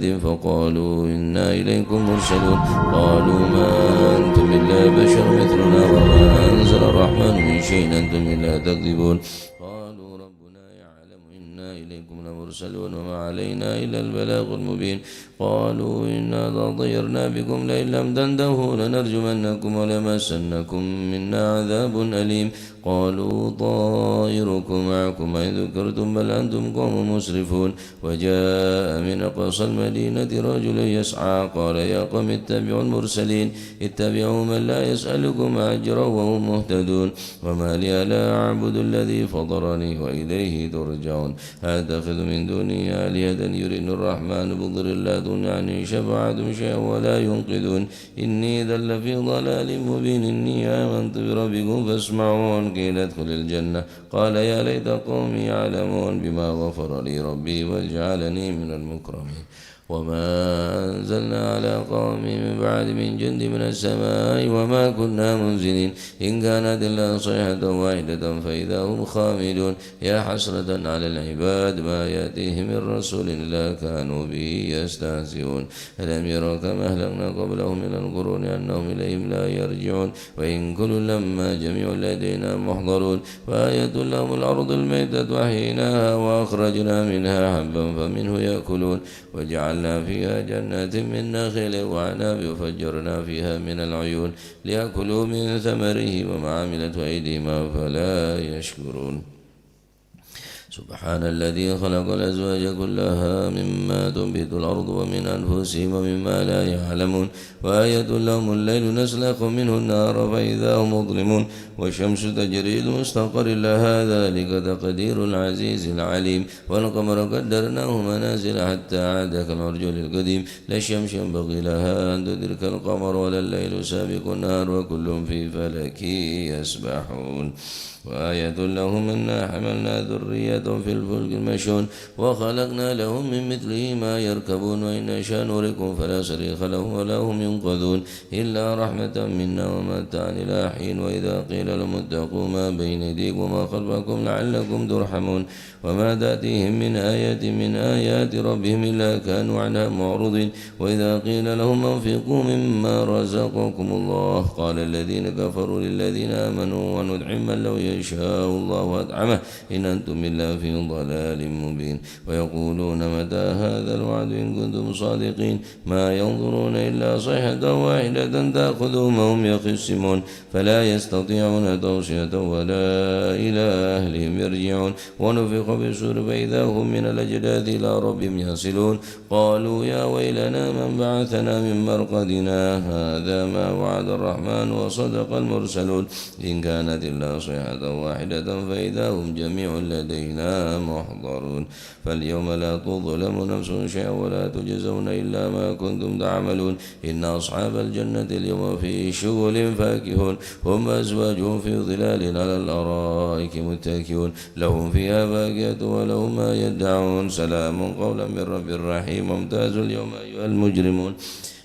فقالوا إنا إليكم مرسلون قالوا ما أنتم إلا بشر مثلنا وما أنزل الرحمن من شيء أنتم إلا تكذبون قالوا ربنا يعلم إنا إليكم لمرسلون وما علينا إلا البلاغ المبين قالوا إنا تطيرنا بكم لئن لم تنتهوا لنرجمنكم ولمسنكم منا عذاب أليم قالوا طائركم معكم إن ذكرتم بل أنتم قوم مسرفون وجاء من أقصى المدينة رجل يسعى قال يا قوم اتبعوا المرسلين اتبعوا من لا يسألكم أجرا وهم مهتدون وما لي لا أعبد الذي فطرني وإليه ترجعون أتخذ من دونه آلهة يريد الرحمن بضر لا تغني عني شفاعتهم شيئا ولا ينقذون إني إذا لفي ضلال مبين إني آمنت بربكم فاسمعون قيل ادخل الجنة قال يا ليت قومي يعلمون بما غفر لي ربي واجعلني من المكرمين وما أنزلنا على قوم من بعد من جند من السماء وما كنا منزلين إن كانت إلا صيحة واحدة فإذا هم خامدون يا حسرة على العباد ما يأتيهم من رسول إلا كانوا به يستهزئون ألم يروا كما أهلكنا قبلهم من القرون أنهم إليهم لا يرجعون وإن كل لما جميع لدينا محضرون وآية لهم الأرض الميتة وحيناها وأخرجنا منها حبا فمنه يأكلون وجعلنا فيها جنات من نخيل وعناب وفجرنا فيها من العيون ليأكلوا من ثمره وما عملت أيديهم فلا يشكرون سبحان الذي خلق الأزواج كلها مما تنبت الأرض ومن أنفسهم ومما لا يعلمون وآية لهم الليل نسلخ منه النار فإذا هم مظلمون والشمس تجري لمستقر لها ذلك تقدير العزيز العليم والقمر قدرناه منازل حتى عاد كالعرجون القديم لا الشمس ينبغي لها أن تدرك القمر ولا الليل سابق النهار وكل في فلك يسبحون وآية لهم أنا حملنا ذرية في الفلك المشحون وخلقنا لهم من مثله ما يركبون وإن نشاء نريكم فلا صريخ لهم ولا هم ينقذون إلا رحمة منا ومتاعا إلى حين وإذا قيل لهم اتقوا ما بين يديكم وما خلفكم لعلكم ترحمون وما تأتيهم من آية من آيات ربهم إلا كانوا عنها معرضين وإذا قيل لهم انفقوا مما رزقكم الله قال الذين كفروا للذين آمنوا وندعم من لو يشاء الله أطعمه إن أنتم إلا في ضلال مبين ويقولون متى هذا الوعد إن كنتم صادقين ما ينظرون إلا صيحة واحدة تأخذهم وهم يخصمون فلا يستطيعون توصية ولا إلى أهلهم يرجعون ونفخ بالسور فإذا هم من الأجداث إلى ربهم يصلون قالوا يا ويلنا من بعثنا من مرقدنا هذا ما وعد الرحمن وصدق المرسلون إن كانت إلا صيحة واحدة فإذا هم جميع لدينا محضرون فاليوم لا تظلم نفس شيئا ولا تجزون إلا ما كنتم تعملون إن أصحاب الجنة اليوم في شغل فاكهون هم أزواجهم في ظلال على الأرائك متكئون لهم فيها فاكهة ولهم ما يدعون سلام قولا من رب رحيم وامتازوا اليوم أيها المجرمون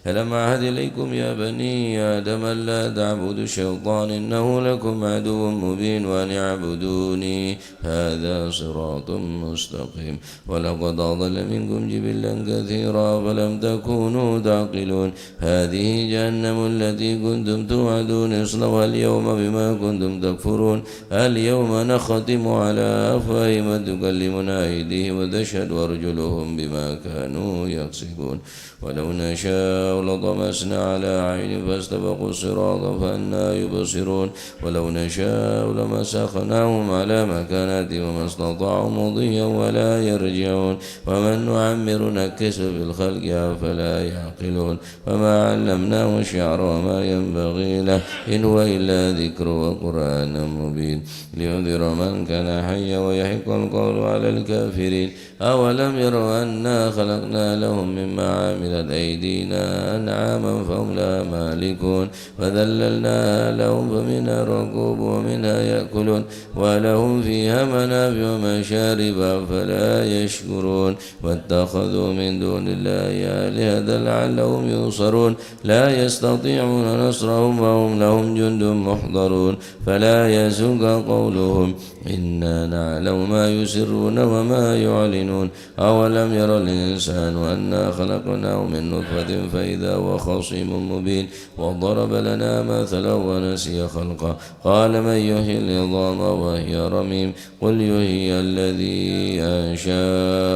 ألم أعهد إليكم يا بني آدم ألا تعبدوا الشيطان إنه لكم عدو مبين وأن اعبدوني هذا صراط مستقيم ولقد أضل منكم جبلا كثيرا فلم تكونوا تعقلون هذه جهنم التي كنتم توعدون اصلوها اليوم بما كنتم تكفرون اليوم نختم على أفواههم وتكلمنا أيديهم وتشهد أرجلهم بما كانوا يكسبون ولو نشاء لطمسنا على عين فاستبقوا الصراط فأنى يبصرون ولو نشاء لمسخناهم على مكانتهم وما استطاعوا مضيا ولا يرجعون ومن نعمر نكسه في الخلق أفلا يعقلون وما علمناه الشعر وما ينبغي له إن هو إلا ذكر وقرآن مبين لينذر من كان حيا ويحق القول على الكافرين أولم يروا أنا خلقنا لهم مما عملت أيدينا أنعاما فهم لها مالكون فذللناها لهم فمنها ركوب ومنها يأكلون ولهم فيها منافع ومشارب فلا يشكرون واتخذوا من دون الله آلهة لعلهم ينصرون لا يستطيعون نصرهم وهم لهم جند محضرون فلا يزغ قولهم إنا نعلم ما يسرون وما يعلنون أولم ير الإنسان أنا خلقناه من نطفة فإذا هو خصيم مبين وضرب لنا مثلا ونسي خلقه قال من يحيي العظام وهي رميم قل يحيي الذي أنشأ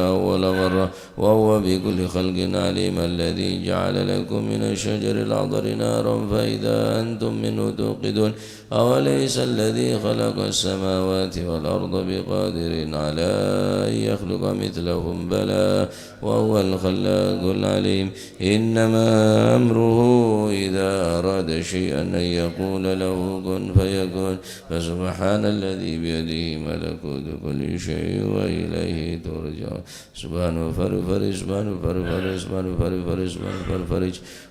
أول مرة وهو بكل خلق عليم الذي جعل لكم من الشجر الأخضر نارا فإذا أنتم منه توقدون أوليس الذي خلق السماوات والأرض بقادر على أن يخلق مثلهم بلى وهو الخلاق العليم إنما أمره إذا أراد شيئا أن يقول له كن فيكون فسبحان الذي بيده ملكوت كل شيء وإليه ترجع سبحانه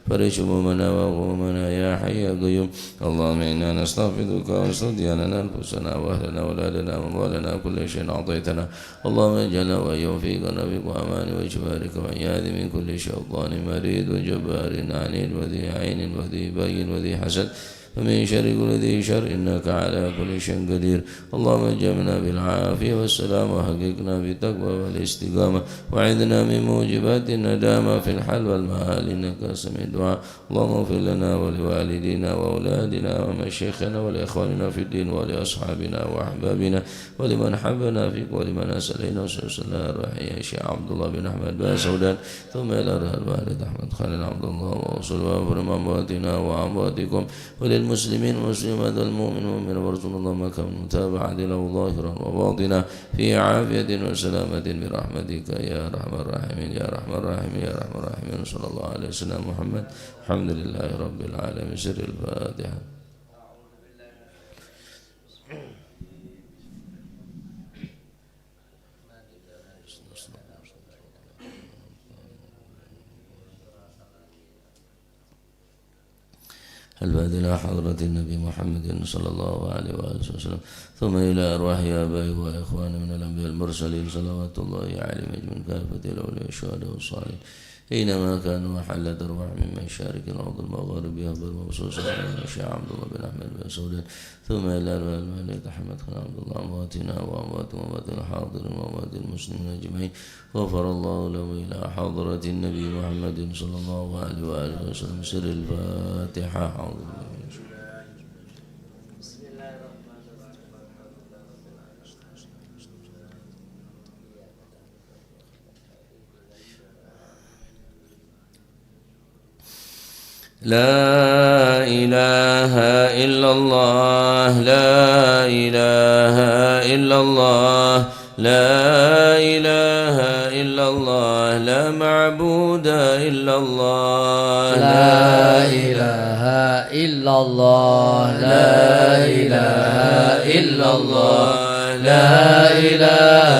فرج همومنا وغمومنا يا حي يا قيوم اللهم إنا نستغفرك ونستهدي لنا أنفسنا وأهلنا وأولادنا وأموالنا كل شيء أعطيتنا اللهم اجعلنا وإياهم في قربك وأمان وجبارك وعياذ من كل شيطان مريد وجبار عنيد وذي عين وذي بين وذي حسد ومن شر كل ذي شر إنك على كل شيء قدير اللهم اجعلنا بالعافية والسلام وحققنا بالتقوى والاستقامة وعذنا من موجبات الندامة في الحال والمآل إنك سميع الدعاء اللهم اغفر لنا ولوالدينا وأولادنا ومشايخنا ولإخواننا في الدين ولأصحابنا وأحبابنا ولمن حبنا فيك ولمن أسألنا وصلى الله الرحيم الشيخ عبد الله بن أحمد بن سودان ثم إلى الوالد أحمد خالد عبد الله وصل وأغفر أمواتنا وأمواتكم وللمسلمين والمسلمات والمؤمنين وارزقنا اللهم كم متابعة له ظاهرا وباطنا في عافية وسلامة برحمتك يا أرحم الراحمين يا أرحم الراحمين يا أرحم الراحمين صلى الله عليه وسلم محمد الحمد لله رب العالمين سر الفاتحة. الفاتحة إلى حضرة النبي محمد صلى الله عليه وآله وسلم ثم إلى أرواح آبائه وإخوانه من الأنبياء المرسلين صلوات الله عليهم أجمعين كافة الأولياء والشهداء والصالحين أينما كانوا محلة أرواح من مشارق الأرض المغاربية بالمبسوس على الشيخ عبد الله بن أحمد بن سودان ثم إلى أرواح الملك أحمد خان عبد الله أمواتنا وأموات الحاضرين وأموات المسلمين أجمعين غفر الله له إلى حضرة النبي محمد صلى الله عليه وآله وسلم سر الفاتحة. أعوذ بالله من الشيطان لا إله إلا الله لا إله إلا الله لا إله إلا الله لا معبود إلا الله لا إله إلا الله لا إله إلا الله لا إله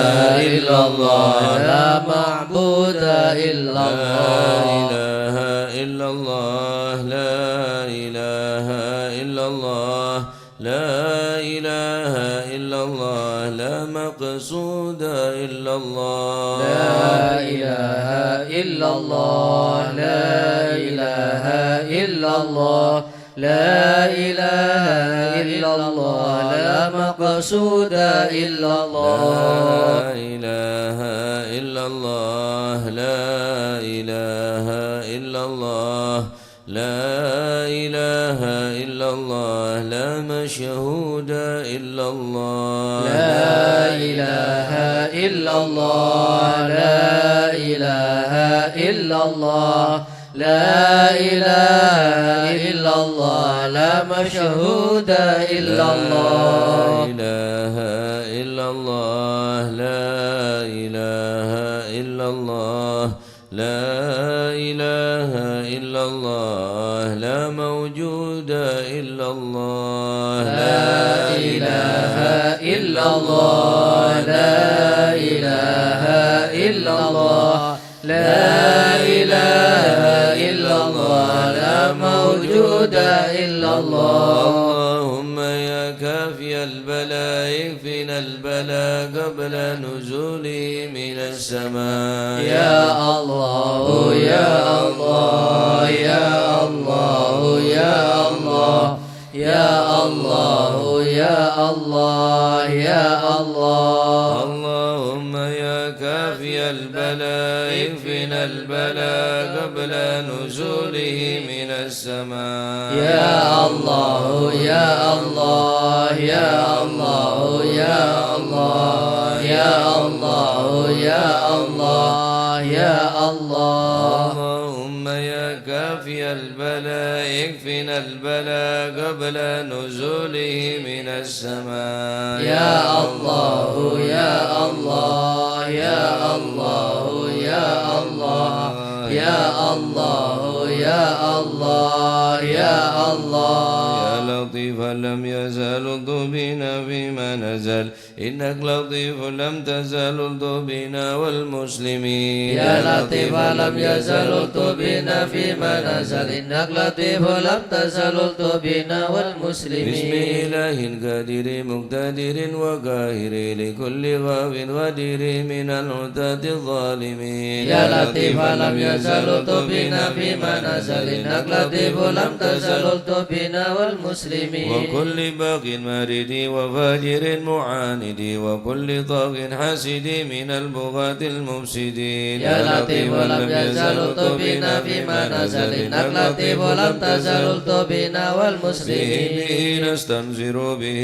إلا الله لا معبود إلا الله لا إله إلا الله لا مقصود إلا الله لا إله إلا الله لا إله إلا الله لا إله إلا الله لا مقصود إلا الله لا إله إلا الله لا إله إلا الله لا إله إلا الله لا مشهود إلا الله لا إله إلا الله لا إله إلا الله لا إله إلا الله لا مشهود إلا الله لا إله إلا الله لا إله إلا الله لا إله إلا الله لا موجود إلا الله لا إله إلا الله لا إله إلا الله لا إله إلا الله الهدى إلا الله. اللهم يا كافي البلاء اكفنا البلاء قبل نزوله من السماء. يا الله يا الله يا الله يا الله يا الله يا الله يا الله. اللهم يا كافي البلاء اكفنا البلاء قبل نزوله من السماء. يا الله يا الله يا الله يا الله يا الله يا الله يا الله. اللهم يا كافي البلاء اكفنا البلاء قبل نزوله من السماء. يا الله يا الله يا الله يا الله يا الله يا الله يا الله. يا لطيفا لم يزل الطبنا فيما نزل إنك لطيف لم تزل الطبنا والمسلمين. يا لطيفا لم يزل الطبنا فيما نزل إنك لطيف لم تزل الطبنا والمسلمين. بسم إله قادر مقتدر وقاهر لكل غاف غدير من العتاة الظالمين. يا لطيفا لم يزل الطبنا فيما نزل إنك لطيف لم تزل الطبنا والمسلمين. وكل باق مارد وفاجر معاند وكل طاغ حاسد من البغاة المفسدين. يا لطيف لم يزل الطبنا فيما نزل إنك لطيف لم تزل الطبنا والمسلمين. به نستنزر به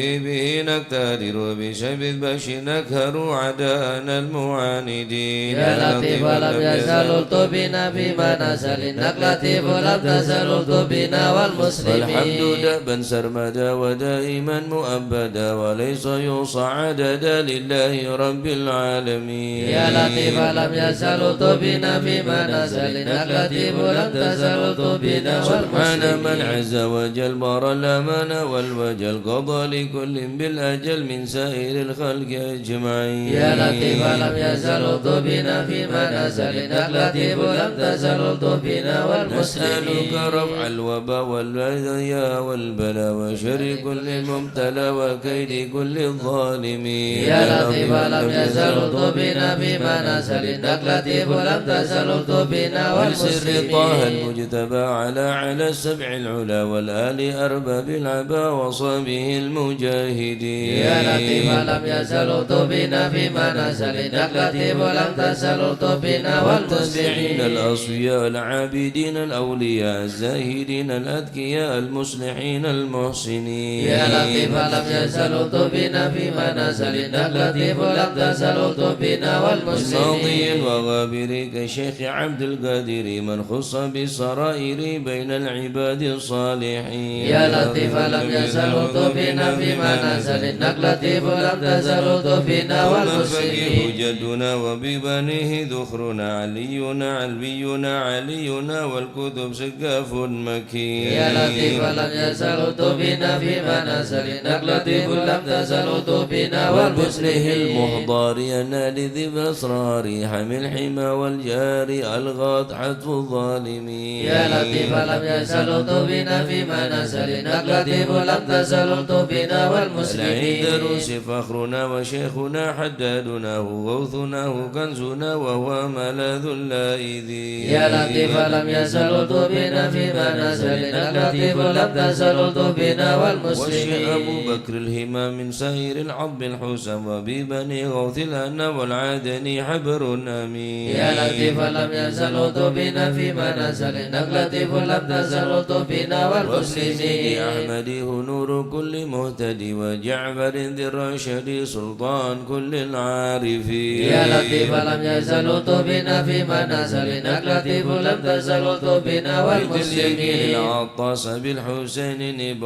نقتدر بشيب البش نكهر عدانا المعاندين. يا لطيف لم يزل الطبنا فيما نزل إنك لطيف لم تزل الطبنا والمسلمين. والحمد دأبا سرمدا ودائما مؤبدا وليس يوصى عددا لله رب العالمين. يا لطيف لم يزل طبنا فيما نزل إنك لطيف لم تزل طبنا سبحان من والمسلمين. عز وجل بار الأمان والوجل قضى لكل بالأجل من سائر الخلق أجمعين. يا لطيف لم يزل طبنا فيما نزل إنك لطيف لم تزل طبنا والمسلمين. نسألك رفع الوباء والبلايا والبلاء وشر كل مبتلى وكيد كل الظالمين. يا لطيف لم يزل طبنا فيما نزل إنك لطيف لم تزل طبنا ولسر طه والمسلمين. المجتبى على السبع العلا والآل أرباب العبا وصابه المجاهدين. يا لطيف لم يزل طبنا فيما نزل إنك لطيف لم تزل طبنا والتسبيحين والمسلمين. الأصفياء العابدين الأولياء الزاهدين الأذكياء المصلحين المحسنين. يا لطيف لم يزل طبنا فيما نزل إنك لطيف لم تزل طبنا والمسلمين. الماضي وغابر كشيخ عبد القادر من خص بالسرائر بين العباد الصالحين. يا لطيف لم يزل طبنا فيما نزل إنك لطيف لم تزل طبنا والمسلمين. جدنا وببنيه ذخرنا علينا علينا والكتب سقاف مكين. يا لطيف لم يزل طبنا فيما نزل إنك لطيف لم تزل طبنا والمسلمين. المحضار ينال ذي الأسرار حمي الحمى والجار ألغاط حتف الظالمين. يا لطيف لم يزل طبنا فيما نزل إنك لطيف لم تزل طبنا والمسلمين. العندروس فخرنا وشيخنا حدادنا هو غوثنا هو كنزنا وهو ملاذ اللائذين. يا لطيف لم يزل طبنا فيما نزل إنك لطيف لم تزل طبنا والمسلمين. أبو بكر الهمام من سائر العظم الحسن وببني غوث الأنا والعادني حبر أمين. يا لطيف لم يزل طبنا فيما نزل إنك لطيف لم تزل طبنا والمسلمين. أحمد نور كل مهتدي وجعفر ذي الرشد سلطان كل العارفين. يا لطيف لم يزل طبنا فيما نزل إنك لطيف لم تزل طبنا والمسلمين. العطاس بالحسين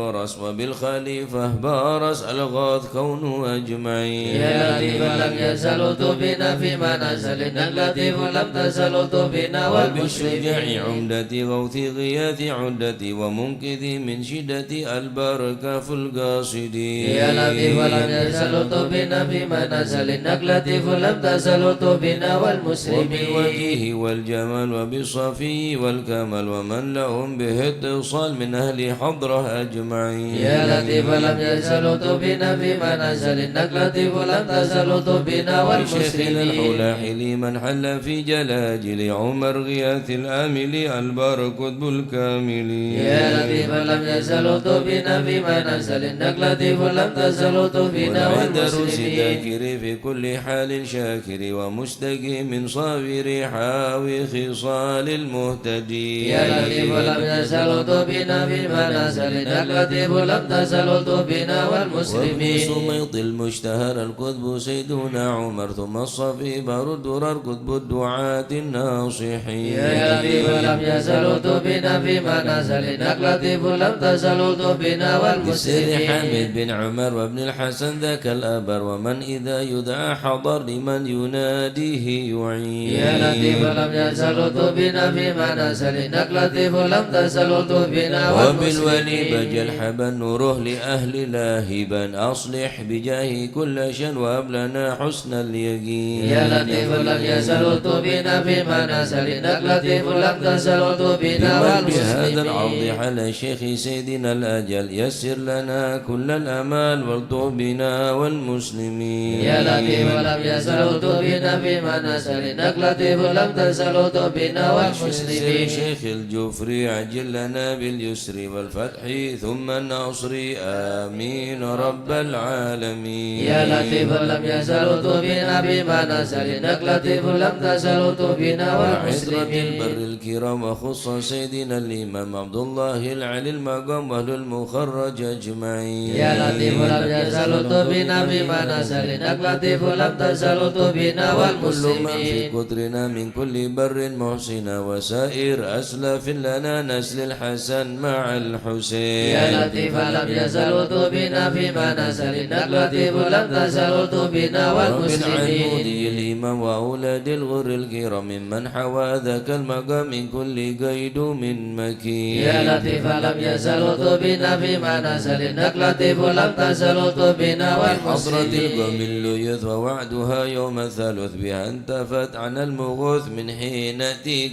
برس وبالخليفة بارس الغاث كونه أجمعين يا لطيف لم يزل بنا فيما نزل إنك لطيف لم تزل بنا وبالشجاع والمسلمين عمدتي غوث غياث عدتي ومنقذي من شدة البركة في القاصدين يا لطيف لم يزل بنا فيما نزل إنك لطيف لم تزل بنا والمسلمين وبالوجه والجمال وبالصفي والكمال ومن لهم به اتصال من أهل حضره أجمعين يا لطيف لم يزل بنا فيما نزل إنك لطيف لم تزل بنا والمسلمين والمسلمين الحلاحل من حل في جلاجل عمر غياث الآمل البار كتب الكامل يا لطيف لم يزل بنا فيما نزل إنك لطيف لم تزل بنا والدرس والمسلمين ذاكر في كل حال شاكر ومستقيم صابر حاوي خصال المهتدين يا لطيف لم يزل بنا فيما نزل إنك لطيف لم تزل بنا وابن والمسلمين سميط المشتهر الكتب سيدنا عمر ثم الصفي بار الدرر كتب الدعاة الناصحين يا لطيف لم يزل بنا فيما نزل إنك لطيف لم تزل بنا بسر والمسلمين حامد بن عمر وابن الحسن ذاك الأبر ومن إذا يدعى حضر لمن يناديه يعين يا لطيف لم يزل بنا فيما نزل إنك لطيف لم تزل بنا وبالولي والمسلمين بجل حبا نوره لأهل لاهبا أصلح بجاه كل شن وأبلنا حسن اليقين يا لطيف لم يزل بنا فيما نزل إنك لطيف لم تزل بنا بهذا العرض والمسلمين على الشيخ سيدنا الأجل يسر لنا كل الأمال والطف بنا والمسلمين يا لطيف لم يزل بنا فيما نزل إنك لطيف لم تزل بنا والمسلمين شيخ الجفري عجل لنا باليسر والفتح ثم النصر آمين رب العالمين يا لطيف لم يزل بنا فيما نزل إنك لطيف لم تزل بنا وعزرة والمسلمين البر الكرام وخص سيدنا الإمام عبد الله العلي المقام وأهل المخرج أجمعين يا لطيف لم يزل بنا فيما نزل إنك لطيف لم تزل بنا وكل من في والمسلمين قدرنا من كل بر محسن وسائر أسلاف لنا نسل الحسن مع الحسين يا لطيف لم يزل بنا فيما نزل إنك لطيف لم تزل بنا والمسلمين وبالعنودي الإمام وأولاد الغر الكرام ممن حوى ذاك المقام من كل قيد من مكين يا لطيف لم يزل بنا فيما نزل إنك لطيف لم تزل بنا حضرة والمسلمين القوم الليث ووعدها يوم الثالث بها انتفت عن المغوث من حين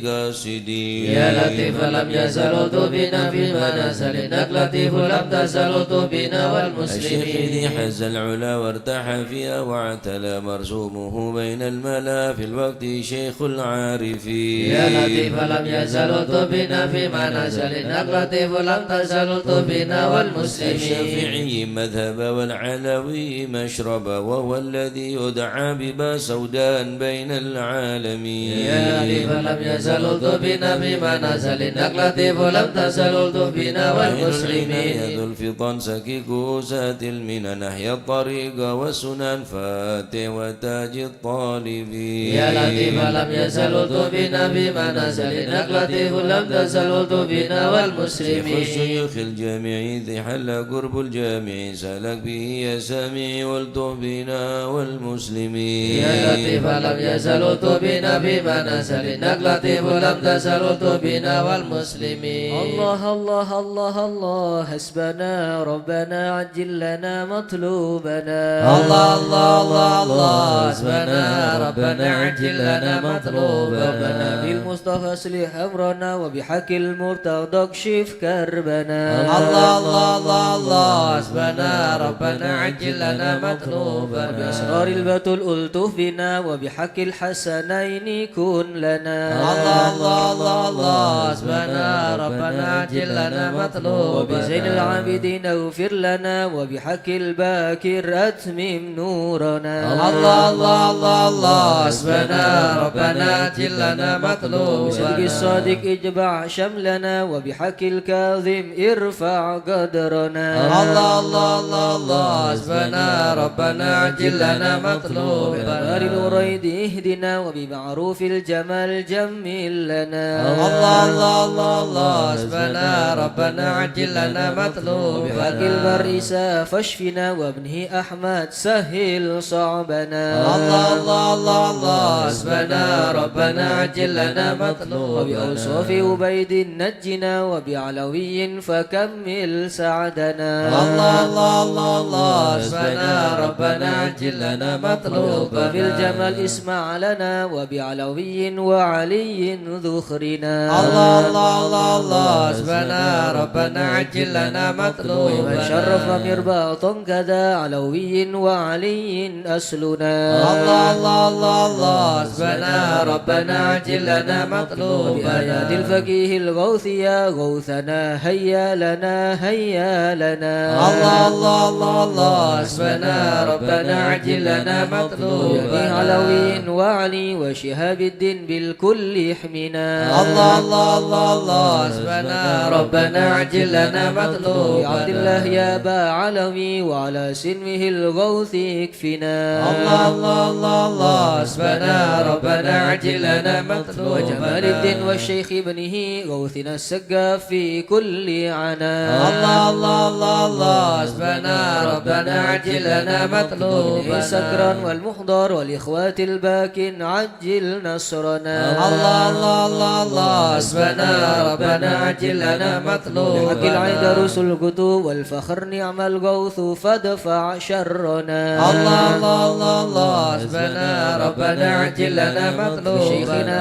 قاصدين يا لطيف لم يزل بنا فيما نزل إنك لطيف لم تزل بنا الشيخ والمسلمين ذي حز العلا وارتاح فيها واعتلى مرسومه بين الملا في الوقت شيخ العارفين يا لطيف لم يزل بنا فيما نزل إنك لطيف لم تزل بنا والمسلمين الشافعي مذهب والعلوي مشرب وهو الذي يدعى ببا سودان بين العالمين يا لطيف لم يزل بنا فيما نزل إنك لطيف لم تزل بنا والمسلمين ذو الفطن سكيك سات المنى نحيا الطريق والسنن فاتح وتاج الطالبين يا لطيف لم يزل بنا فيما نزل إنك لطيف لم تزل بنا شيخ والمسلمين الشيوخ الجامع ذي حل قرب الجامع سلك به يا سامي والطف بنا والمسلمين يا لطيف لم يزل بنا فيما نزل إنك لطيف لم تزل بنا والمسلمين الله الله الله الله حسبنا ربنا عجل لنا مطلوبنا الله الله الله الله حسبنا ربنا عجل لنا مطلوبنا بالمصطفى اصلح امرنا وبحق المرتضى اكشف كربنا الله الله الله الله حسبنا ربنا عجل لنا مطلوبنا بأسرار البتول ألطف بنا وبحق الحسنين كن لنا الله الله الله الله حسبنا ربنا عجل لنا مطلوبنا وبزين العابدين اغفر لنا وبحق الباكر أتمم نورنا الله الله الله الله حسبنا ربنا عجل لنا مطلوبنا بصدق الصادق اجمع شملنا وبحق الكاظم ارفع قدرنا الله الله الله الله حسبنا ربنا عجل لنا مطلوبنا بنار الوريد اهدنا وبمعروف الجمال جمل لنا الله الله الله الله حسبنا ربنا عجل لنا لنا مطلوبنا بحق البريسة فاشفنا وابنه أحمد سهل صعبنا الله الله الله الله حسبنا ربنا عجل لنا مطلوبنا وبأوصاف عبيد نجنا وبعلوي فكمل سعدنا الله الله الله الله حسبنا ربنا عجل لنا مطلوبنا وبالجمال اسمع لنا وبعلوي وعلي ذخرنا الله الله الله الله حسبنا ربنا عجل لنا ومن مطلوبنا شرف مرباط كذا علوي وعلي أسلنا الله الله الله الله حسبنا ربنا عجل لنا مطلوبنا بآيات الفقيه الغوث يا غوثنا هيا لنا هيا لنا الله الله الله الله حسبنا ربنا عجل لنا مطلوبنا علوي وعلي وشهاب الدين بالكل يحمنا الله الله الله الله حسبنا ربنا عجل لنا عبد مطلوبنا الله يا با علوي وعلى سنمه الغوث يكفنا الله الله الله الله حسبنا ربنا عجل لنا مطلوبنا وجمال الدين والشيخ ابنه غوثنا السقاف في كل عنا الله الله الله الله حسبنا ربنا عجل لنا مطلوبنا سكرا والمحضر والإخوات الباكن عجل نصرنا الله الله الله الله حسبنا ربنا عجل لنا مطلوبنا حق العيد رسل الكتب والفخر نعم الغوث فادفع شرنا الله الله الله الله حسبنا ربنا عجل لنا مطلوبنا شيخنا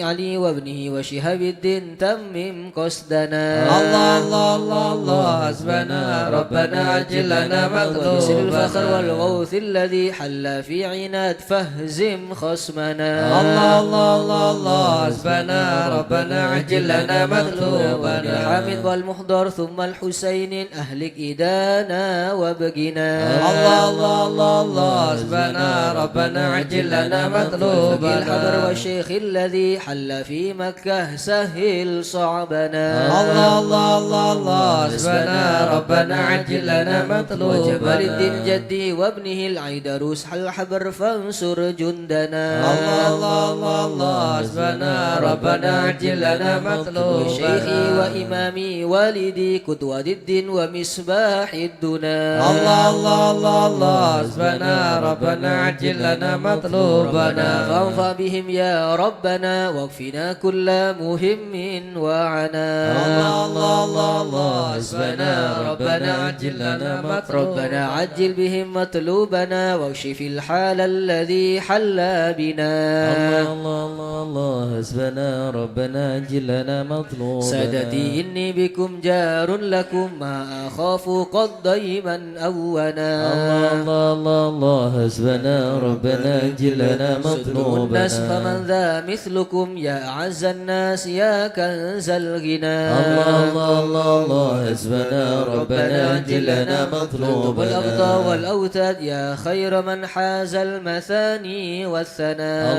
علي وابنه وشهاب الدين تمم قصدنا الله الله الله الله حسبنا ربنا عجل لنا وبسر الفخر مطلوبنا والغوث الذي حل في عناد فهزم خصمنا الله الله الله الله حسبنا ربنا عجل لنا مطلوبنا الحامد والمحضر ثم الحسين أهلك إدانا وبقنا الله الله الله الله حسبنا ربنا عجل لنا مطلوبنا الحضر والشيخ الذي حل في مكة سهل صعبنا الله الله الله الله حسبنا ربنا عجل لنا مطلوبنا وجمال الدين جدي وابنه العيدروس حل حبر فانصر جندنا الله الله الله الله حسبنا ربنا عجل لنا مطلوبنا شيخي وإمامي والدي قدوة الدين ومصباح الدنا الله الله الله الله حسبنا ربنا عجل لنا مطلوبنا فانفع بهم يا ربنا واكفنا كل مهم وعنا الله الله الله الله حسبنا ربنا عجل لنا مطلوبنا ربنا عجل بهم مطلوبنا واكشف الحال الذي حل بنا الله الله الله حسبنا ربنا عجل لنا مطلوبنا سادتي إني بكم جار لكم ما أخاف قد ضيما أونا الله الله الله حسبنا ربنا عجل لنا صدور الناس مطلوبنا فمن ذا مثلكم يا أعز الناس يا كنز الغنى الله الله الله حسبنا ربنا عجل لنا والأبطى مطلوبنا والأوتاد يا خير من حاز المثاني والثناء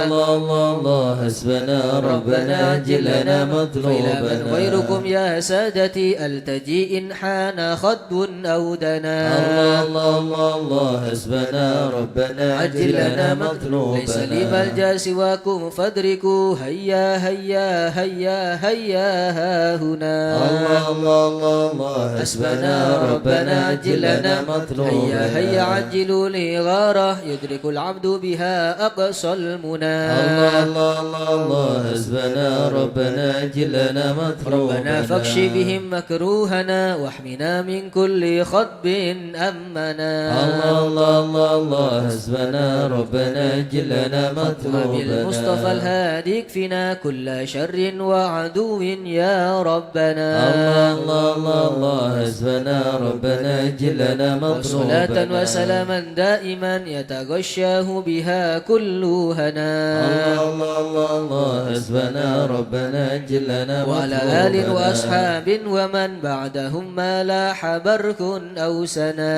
الله الله حسبنا ربنا عجل لنا فإلى من مطلوبنا غيركم يا سادتي التجي إن حان خد أو دنا الله الله حسبنا ربنا عجل لنا مطلوبنا ليس لي ملجا سواكم فادركوا هيا هيا هيا هيا ها هنا الله حسبنا ربنا عجل لنا مطلوبنا هيا هيا عجلوا لي غارة يدرك العبد بها أقصى المنى الله حسبنا ربنا عجل لنا مطلوبنا ربنا فاكش بهم مكروهنا واحمنا من كل خطب أمنا الله حسبنا ربنا عجل لنا مطلوبنا وبالمصطفى الهادي اكفنا كل شر وعدو يا ربنا الله حسبنا ربنا عجل لنا مطلوبنا وصلاة وسلاما دائما يتغشاه بها كل هنا الله حسبنا ربنا عجل لنا وعلى آل وأصحاب ومن بعدهم ما لاح برك أو سنا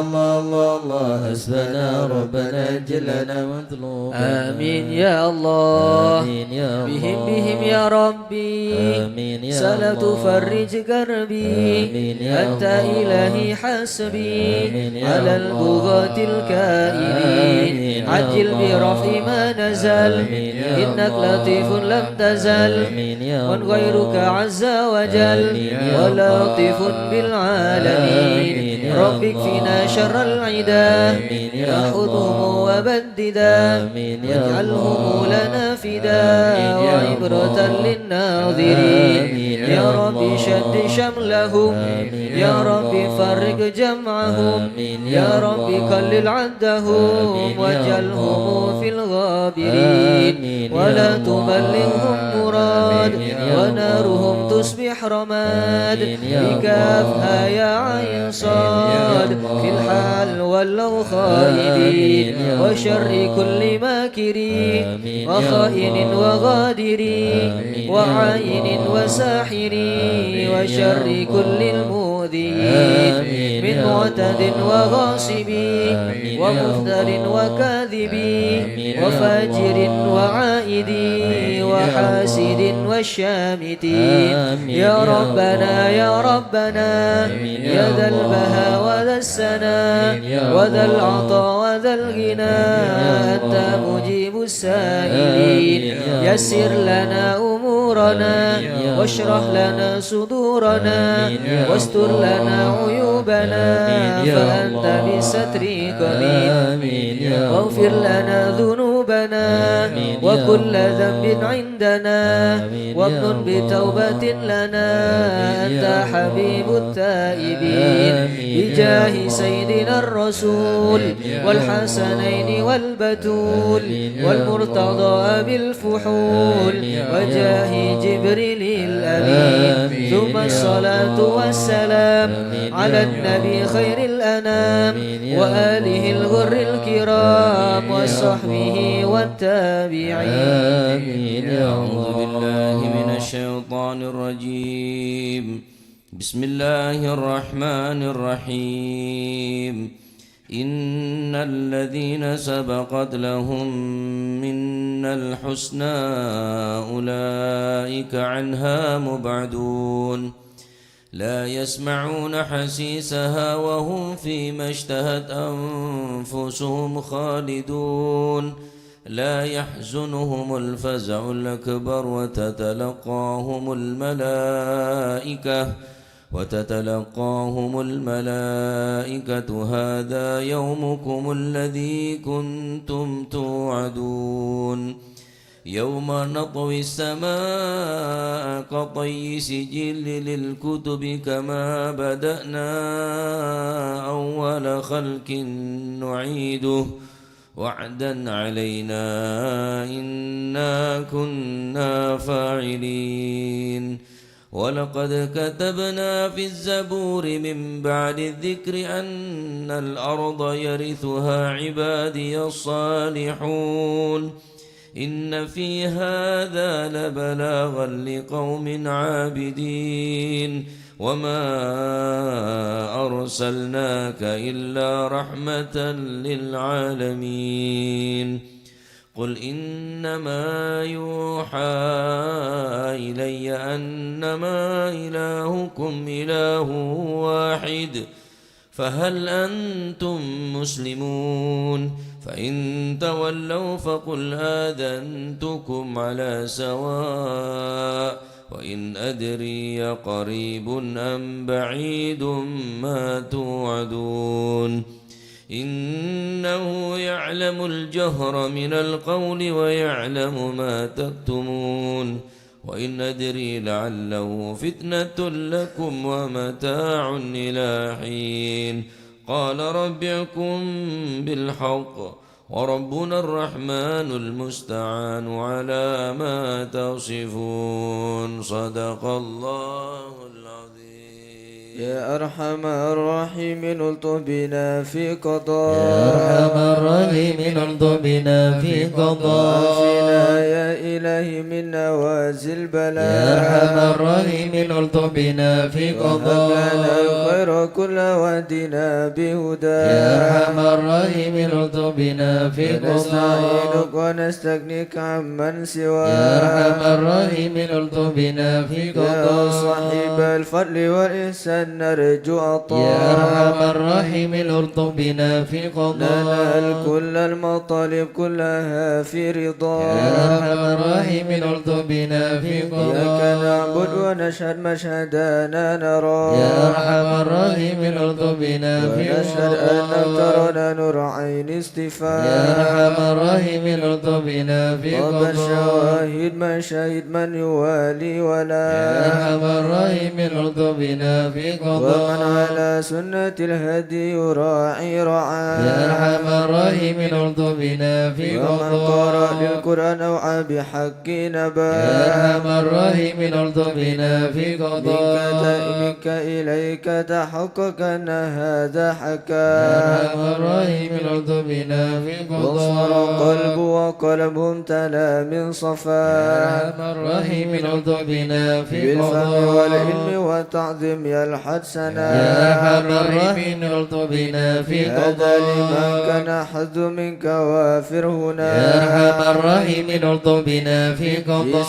الله حسبنا ربنا عجل لنا مطلوبنا آمين يا الله آمين يا الله بهم يا ربي آمين يا سلا الله تفرج كربي آمين يا أنت الله إلهي حسبي آمين يا على الله البغاة الكائدين آمين يا عجل الله برفع ما نزل آمين يا إنك الله لطيف لم تزل آمين يا من الله غيرك عز وجل آمين يا ولطيف الله بالعالمين آمين يا رب الله اكفنا شر العدا آمين يا احفظهم الله وبددا آمين يا واجعلهم الله لنا فدا آمين يا وعبرة الله للناظرين آمين يا يا رب الله شد شملهم آمين يا يا رب الله فرق جمعهم آمين يا يا رب الله قلل عدهم آمين يا واجعلهم الله في الغابرين آمين يا ولا الله تبلغهم مراد آمين يا ونارهم الله تصبح رماد آمين يا بكافها الله يا عين آمين صاد يا الله في الحال ولوا آمين خائبين يا وشر الله كل ماكرين آمين يا وخائن الله وغادرين آمين يا وعين الله وساحرين آمين يا وشر الله كل المؤذين آمين من يا معتد الله وغاصبين آمين يا ومفتر الله وكاذبين آمين يا وفاجر الله وعائدين وحاسد والشامتين آمين يا يا ربنا الله يا ربنا آمين يا يا ذا الله البهاء وذا السناء آمين يا وذا الله العطاء وذا الغنى يا أنت الله مجيب السائلين آمين يا يسر الله لنا أمورنا آمين يا واشرح الله لنا صدورنا آمين يا واستر الله لنا عيوبنا آمين يا فأنت الله بالستر قدير آمين يا واغفر الله لنا ذنوبنا آمين يا وكل الله ذنب عندنا آمين يا وامن الله بتوبة لنا آمين أنت يا حبيب الله التائبين آمين يا بجاه الله سيدنا الرسول آمين يا والحسنين والبتول آمين يا والمرتضى بالفحول آمين يا وجاه الله جبريل الأمين آمين ثم يا الصلاة الله والسلام آمين على يا النبي الله خير الأنام آمين يا وآله الله الغر الكرام آمين يا وصحبه الله والتابعين آمين يا أعوذ الله بالله من الشيطان الرجيم بسم الله الرحمن الرحيم إن الذين سبقت لهم منا الحسنى أولئك عنها مبعدون لا يسمعون حسيسها وهم فيما اشتهت أنفسهم خالدون لا يحزنهم الفزع الأكبر وتتلقاهم الملائكة هذا يومكم الذي كنتم توعدون يوم نطوي السماء كطي سجل للكتب كما بدأنا أول خلق نعيده وعدا علينا إنا كنا فاعلين ولقد كتبنا في الزبور من بعد الذكر أن الأرض يرثها عبادي الصالحون إن في هذا لبلاغا لقوم عابدين وما أرسلناك إلا رحمة للعالمين قل إنما يوحى إلي أنما إلهكم إله واحد فهل أنتم مسلمون فإن تولوا فقل آذنتكم على سواء وإن أدري قريب أم بعيد ما توعدون إنه يعلم الجهر من القول ويعلم ما تكتمون وإن أدري لعله فتنة لكم ومتاع إلى حين قال رب احكم بالحق وربنا الرحمن المستعان على ما تصفون صدق الله العظيم يا أرحم الراحمين الطف بنا في قضاء يا أرحم الراحمين الطف بنا في قضاء عافنا يا إلهي من نوازل البلاء يا أرحم الراحمين الطف بنا في وهب قضاء لنا الخير كل وادنا بهدى يا أرحم الراحمين الطف بنا في قضاء ونستعينك ونستغنيك عمن سواك يا أرحم الراحمين الطف بنا في يا قضاء صاحب الفضل والإحسان نرجو عطاء يا أرحم الراحمين الطف بنا في ننال قضاء كل المطالب كلها في رضا يا أرحم الراحمين الطف بنا في إياك قضاء نعبد ونشهد مشهدنا نرى يا أرحم الراحمين الطف بنا في ونشهد أنك قضاء ترانا نور عين استفاء يا أرحم الراحمين الطف بنا في طاب قضاء الشواهد من شهد من يوالي يا ولا أرحم الراحمين الطف بنا في ومن قضاء على سنة الهدي يراعي رعاه يا أرحم الراحمين الطف بنا في ومن قرأ قضاء للقرآن أوعى بحق نبا يا أرحم الراحمين الطف بنا في قضاء منك إليك تحقق أن هذا يا حكا أرحم الراحمين الطف بنا في وصار قضاء قلب وقلبهم تلا من يا صفا أرحم الراحمين الطف بنا في بالفهم قضاء والعلم والتعظيم يلحد سنا يا أرحم الراحمين الطف بنا في هذا لمن قضاء كان حظ منك وافر هنا يا أرحم الراحمين الطف بنا في في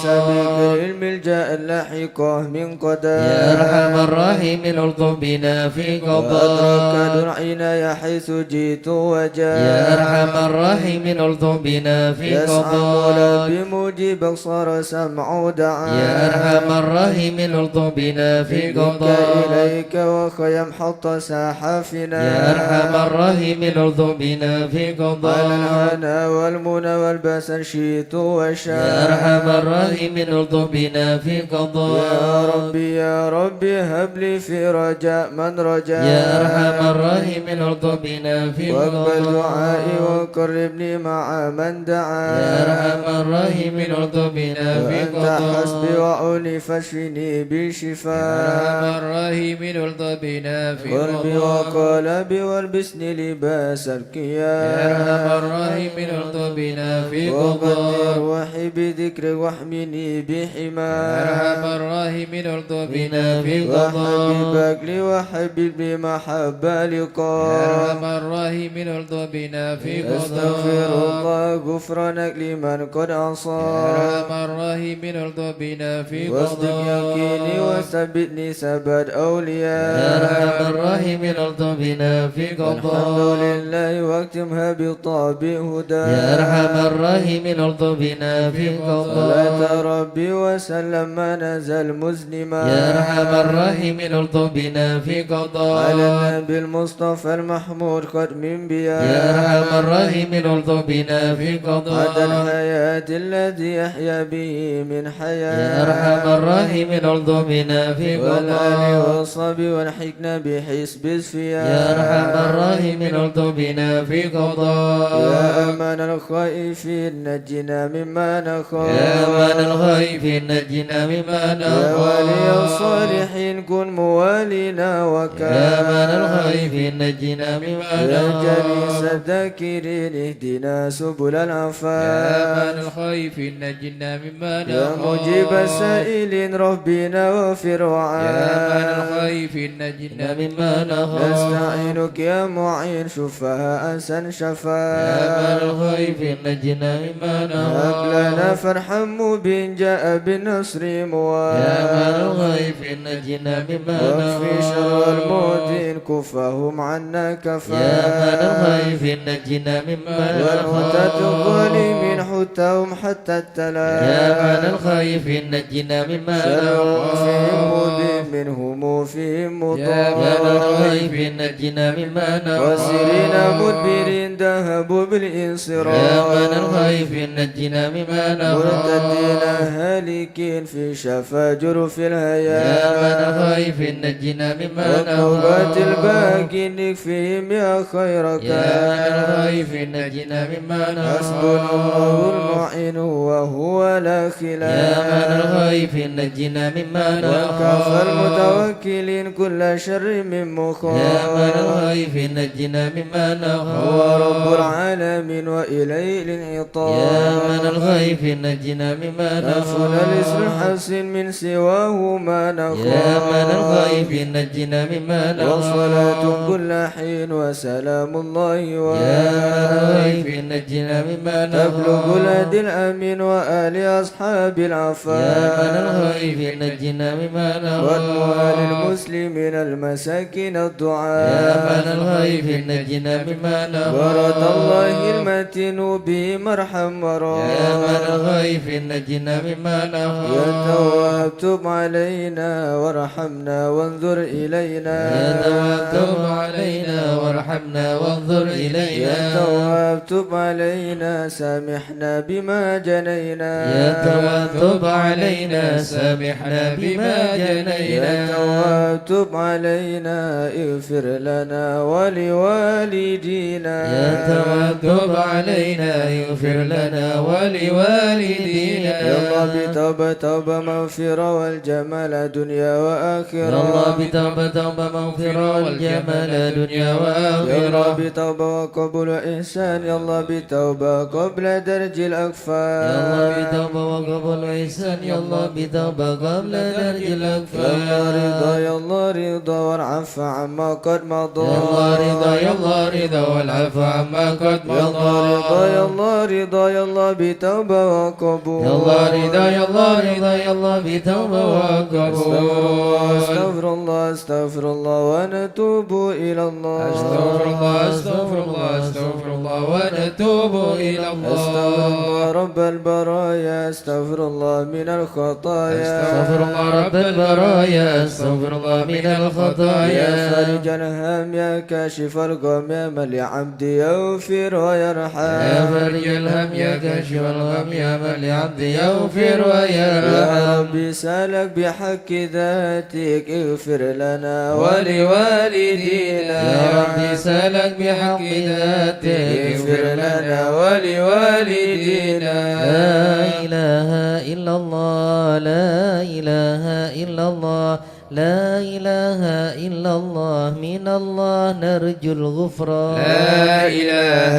سبيل قضاء العلم الجاء اللاحقه من قدر يا أرحم الراحمين الطف بنا في وأدرك قضاء دعينا يا حيث جئت وجاء يا أرحم الراحمين الطف بنا في يسعى قضاء بموجبك صار سمع دعاء يا أرحم الراحمين الطف بنا في منك قضاء إليك وخيم حط ساحفنا يا أرحم الراحمين الطف بنا في على قضاء الهنا والمنى والباس شئت وشاء يا أرحم الراحمين الطف بنا في يا قضاء ربي يا ربي هب لي في رجاء من رجاء يا أرحم الراحمين الطف بنا في واقبل دعائي قضاء وقربني مع من دعا يا أرحم الراحمين الطف بنا في وأنت حسبي قضاء وعوني فاشفني يا بالشفاء أرحم الراحمين الطف بنا في قلبي قضاء وقلبي والبسني لباس يا أرحم الكيان الراحمين الطف بنا في وقدر قضاء روحي بذكرك واحمني يا بحماه أرحم الراحمين الطف بنا في قضاء وحبيبك لي وحبيب بمحبة يا لقاء أرحم الراحمين الطف بنا في أستغفر قضاء الله غفرانك لمن قد يا عصى أرحم الراحمين الطف بنا في واصدق يقيني قضاء وثبتني ثبات يا أولياء أرحم الراحمين الطف بنا في الحمد قضاء لله واكتمها بطاب هدى يا أرحم الراحمين الطف بنا في صلاة قضاء ربي وسلم ما نزل مزلما يا أرحم الراحمين الطف بنا في على قضاء النبي المصطفى المحمود ختم انبياء يا أرحم الراحمين الطف بنا في عدا قضاء الحياة الذي يحيا به من حياة يا أرحم الراحمين الطف بنا في والآل قضاء والصبي والحكمة بحسب السفياء يا أرحم الراحمين الطف بنا في يا قضاء أمان الخائفين نجنا مما نخاف يا أمان الخائفين نجنا مما يا ولي نخاف الصالحين كن موالينا يا وكان أمان الخائفين نجنا مما يا جليس نخاف الذاكرين اهدنا سبل يا أمان العفاف الخائفين نجنا مما يا نخاف مجيب السائلين ربنا واغفر يا أمان وعاف الخائفين نجنا مما نخاف نستعينك يا معين شفاء أنسان يا شفاء أمان الخائفين نجنا مما هب لنا نخاف فرحا مبين جاء بالنصر يا مواب أمان الخائفين نجنا مما واكفي شر نخاف المؤذين كفهم عنا يا كفاء أمان الخائفين نجنا مما والمتة نخاف الظالمين حتهم حتى التلا يا أمان الخائفين نجنا مما شر فيهم نخاف مبين منهم فيهم يا أمان مضاد الخائفين نجنا مما واسرين نخاف مدبرين ذهبوا يا بالانصراف أمان الخائفين نجنا مما مرتدين نخاف هالكين في شفا جرف يا الهيام أمان الخائفين نجنا مما وقوات نخاف الباقي نكفيهم يا خيرك يا أمان الخائفين نجنا مما حسبنا الله نخاف المعين وهو لا يا أمان خلاف الخائفين نجنا مما وكفى نخاف المتوكلين كل شر من مخاف يا من الخائف نجنا مما نخاف هو رب العالمين وإليه الانعطاف يا من الخائف نجنا مما نخاف نفنا الاسم الحسن من سواه ما نخاف يا من الخائف نجنا مما نخاف وصلاة كل حين وسلام الله يا من الخائف نجنا مما نخاف تبلغ الهدي الأمين وآل أصحاب العفاف يا من الخائف نجنا مما نخاف وأموال المسلمين المساكين الدعاء يا من الخائف نجنا مما نخاف ورد الله المتين به مرحم ورا يا من الخائف نجنا مما نخاف يا تواب تب علينا وارحمنا وانظر إلينا يا تواب تب علينا وارحمنا وانظر إلينا يا تواب تب علينا سامحنا بما جنينا يا تواب تب علينا سامحنا بما جنينا يا تواب تب علينا اغفر لنا ولوالدينا يا تواب تب علينا اغفر لنا ولوالدينا يا الله بتوبة توبة مغفرة والجمال دنيا وآخرة يا الله بتوبة توبة مغفرة والجمال دنيا يا الله وآخرة بتوبة وقبول إحسان يا الله بتوبة قبل درج الأكفان يا الله بتوبة وقبول إحسان يا الله بتوبة قبل درج يا الله الأكفان رضا يا الله رضا والعفو عما قد مضى يا الله رضا يا الله رضا والعفو عما قد يا الله رضا مضى يا الله رضا يا الله بتوبة وقبول يا الله رضا يا الله رضا يا الله بتوبة وقبول استغفر الله استغفر الله ونتوب إلى الله استغفر الله استغفر الله استغفر الله ونتوب إلى الله استغفر الله رب البرايا استغفر الله من الخطايا استغفر الله رب البرايا استغفر الله من يا الخطايا فارج الهم يا كاشف الغم يا من لعبدي يغفر ويرحم يا فرج الهم يا كاشف الغم يا من لعبدي يغفر يا ويرحم ربي سألك بحق ذاتك اغفر لنا ولوالدينا يا ربي سألك بحق ذاتك اغفر لنا ولوالدينا لا إله إلا الله لا إله إلا الله لا إله إلا الله من الله نرجو الغفران لا إله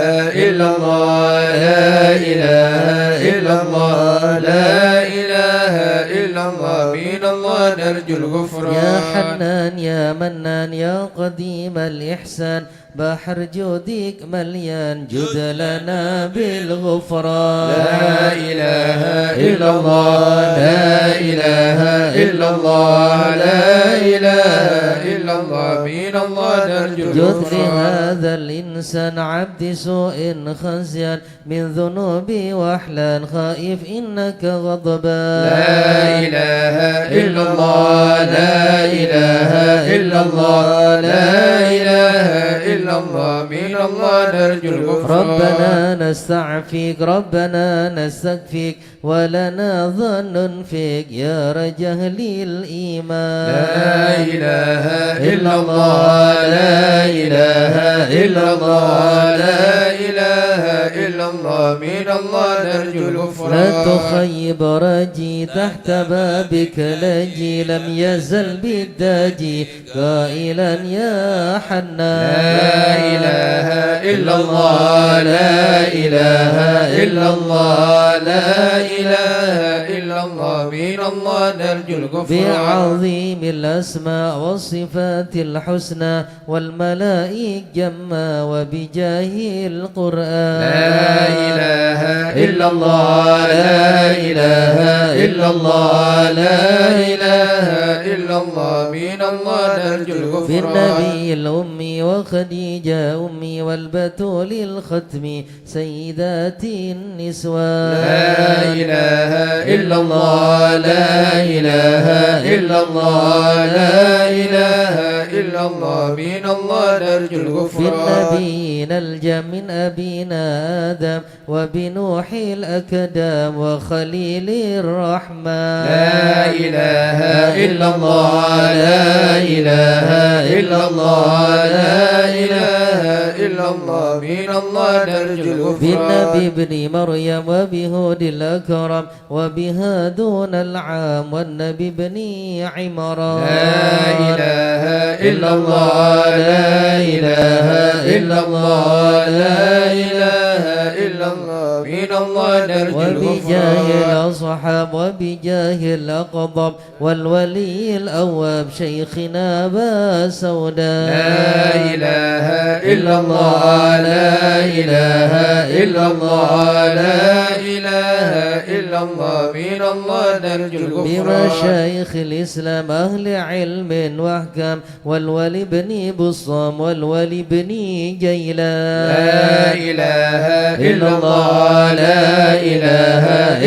إلا الله لا إله إلا الله لا إله إلا الله من الله نرجو الغفران يا حنان يا منان يا قديم الإحسان بحر جودك مليان جد لنا بالغفران لا إله إلا الله لا إله إلا الله لا إله إلا الله من الله نرجو جد الغفران لهذا الإنسان عبد سوء خزيان من ذنوبي وأحلان خائف إنك غضبان لا إله إلا الله لا إله إلا الله لا إله إلا الله من الله نرجو الغفران ربنا نستعفيك ربنا نستكفيك ولنا ظن فيك يا رجل الإيمان لا إله إلا الله لا إله إلا الله لا إله إلا الله من الله نرجو الغفران لا تخيب رجي تحت بابك لجي لم يزل بالداجي قائلا يا حنان لا إله إلا الله لا إله إلا الله لا إله إلا الله من الله نرجو الغفران بعظيم الأسماء والصفات الحسنى والملائك جما وبجاه القرآن لا إله إلا الله لا إله إلا الله لا إله إلا الله من الله نرجو الغفران في النبي الأمي وخديجة أمي والبتول الختم سيدات النسوان لا إله إلا الله لا إله إلا الله لا إله إلا الله من الله نرجو في الغفران النبيين الجم من أبينا آدم وبنوح الأكدام وخليل الرحمن لا إله إلا الله لا إله إلا الله لا إله إلا إلا الله من الله نرجو الغفران بالنبي ابن مريم وبهود الأكرم وبهادون العام والنبي ابن عمران لا إله إلا الله لا إله إلا الله لا إله إلا الله من الله نرجو وبجاه الغفران الأصحاب وبجاه الأقطب والولي الأواب شيخنا أبا سوداء لا إله إلا الله لا إله إلا الله لا إله إلا الله من الله نرجو الغفران بمشايخ الإسلام أهل علم وأحكام والولي بن بصام والولي بن جيلان لا إله إلا الله لا إله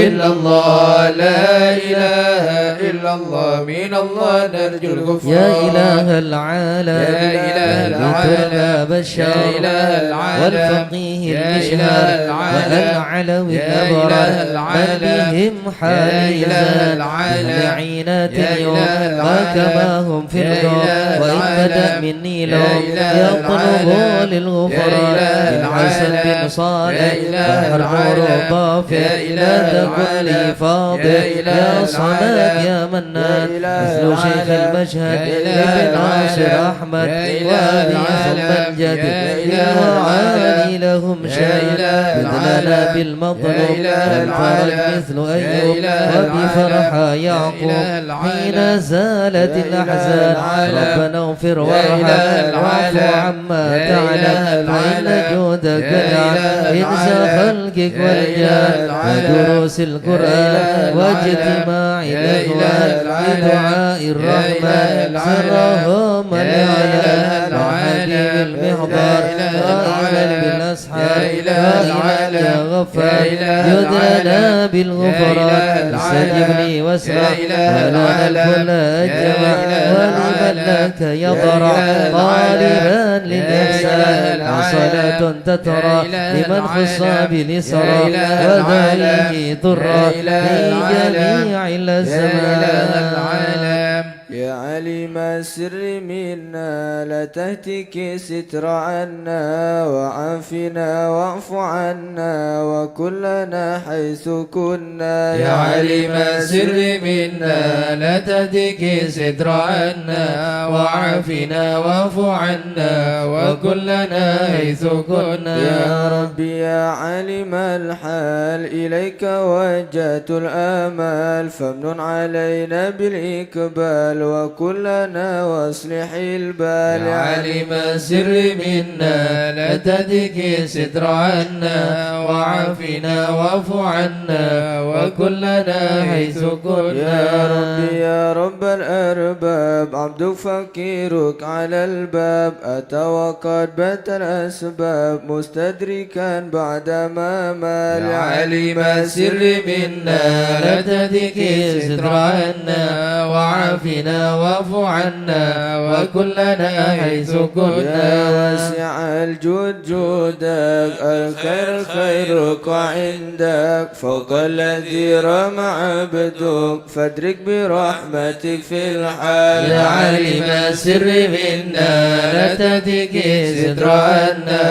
إلا الله لا إله إلا الله من الله نرجو الغفران يا إله العالم يا إله العالم بشار يا إله العالم والفقيه يا إله المشهد العالم والعلوي يا الأبرار إله من العالم بهم يا حائزا إله العالم لعينات يا اليوم إله ما العالم كما هم في يا القوم إله وإن بدأ العالم مني يا لهم إله يطلبوا العالم للغفران يا إله من حسن بن العالم صالح يا إله بحر نور العالم ضافر يا لا إله تكن لي العالم فاضل يا إله يا صمد العالم يا منان يا إله مثل شيخ العالم المشهد يا إله ابن ناصر العالم أحمد يا إله وأبي ثم العالم الجد يا إله وعالي العالم لهم يا شان إله بدلنا العالم بالمطلوب يا إله والفرج العالم مثل يا أيوب إله وبفرحة العالم يعقوب يا إله حين العالم زالت يا إله الأحزان العالم ربنا اغفر يا وارحم إله واعف العالم عما يا تعلم إله فإن العالم جودك يا نعم إله إنس العالم خلقك يا والجاه إله العالم ودروس يا القرآن إله واجتماع العالم يا الإخوان إله العالم بدعاء يا الرحمن إله العالم سرهم يا الإعلان إله وحبيب العالم المحضر يا إله قائما العالم بالأسحار يا إله قائلا يا العالم غفار يا إله يدلنا العالم بالغفران يا إله استجب العالم لي واسمع يا إله ولنا الكل العالم أجمع يا إله ولمن العالم لك يا يضرع إله طالبا العالم للإحسان يا إله وصلاة العالم تترى يا إله لمن خص العالم باليسرى يا إله وذريه العالم ضرا يا إله في العالم جميع يا إله الأزمان العالم يا عليم السر منا لا تهتك ستر عنا وعافنا واعف عنا وكلنا حيث كنا يا عليم السر منا لا تهتك ستر عنا وعافنا واعف عنا وكلنا حيث كنا يا ربي يا عليم الحال إليك وجهت الآمال فامنن علينا بالإقبال وكلنا واصلح البال يا عليم السر منا لا تهتك ستر عنا وعافنا واعف عنا وكلنا حيث كنا يا ربي يا رب الأرباب عبدك فقيرك على الباب أتى وقد بات الأسباب مستدركا بعدما مال يا عليم السر منا لا تهتك ستر عنا وعافنا واعف عنا وكلنا حيث يا كنا واسع الجود جودك الخير خيرك وعندك فوق الذي رمى عبدك فادرك برحمتك في الحال يا عليم السر منا لا تهتك ستر عنا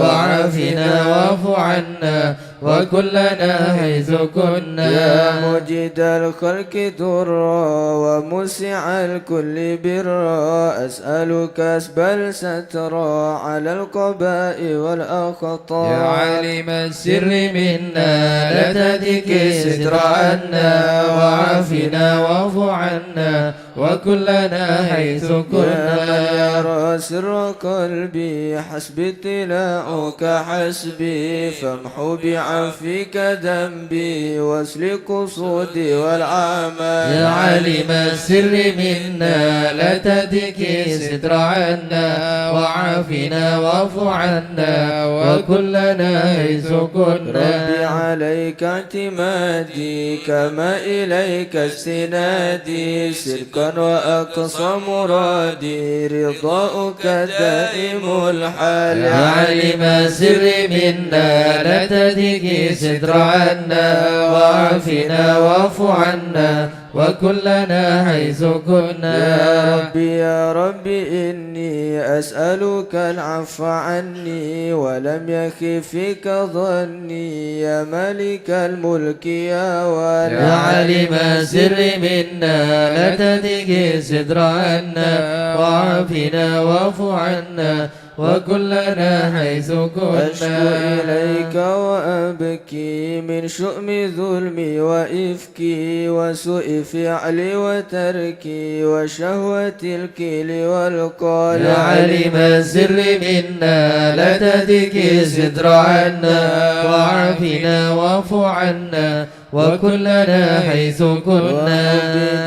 وعافنا واعف عنا وكلنا حيث كنا يا مجيد الخلق ضرا ومسع الكل برا أسألك أسبل سترا على القباء والأخطاء يا عالم السر منا لا تهتك ستر عنا وعافنا واعف عنا وكلنا حيث يا من كنا يرى سر قلبي حسبي اطلاعك حسبي فامحو بعفوك ذنبي واسلك قصودي والأعمال يا عالم السر منا لا تهتك ستر عنا وعافنا واعف عنا وكلنا حيث ربي كنا عليك اعتمادي كما إليك استنادي سركا وأقصى مرادي رضاؤك دائم الحال يا عالم السر منا لا تهتك ستر عنا وعافنا واعف عنا وكلنا حيث كنا. يا ربي إني أسألك العفو عني ولم يخفك ظني يا ملك الملك يا ولي يا علم السر منا لا تدق ستر عنا وعافنا واعف عنا وكلنا حيث كنا. أشكو إليك وأبكي من شؤم ظلمي وإفكي وسوء فعلي وتركي وشهوة الكيل والقال. يا علم السر منا لا تدك ستر عنا وعافنا واعف عنا وكلنا حيث كنا.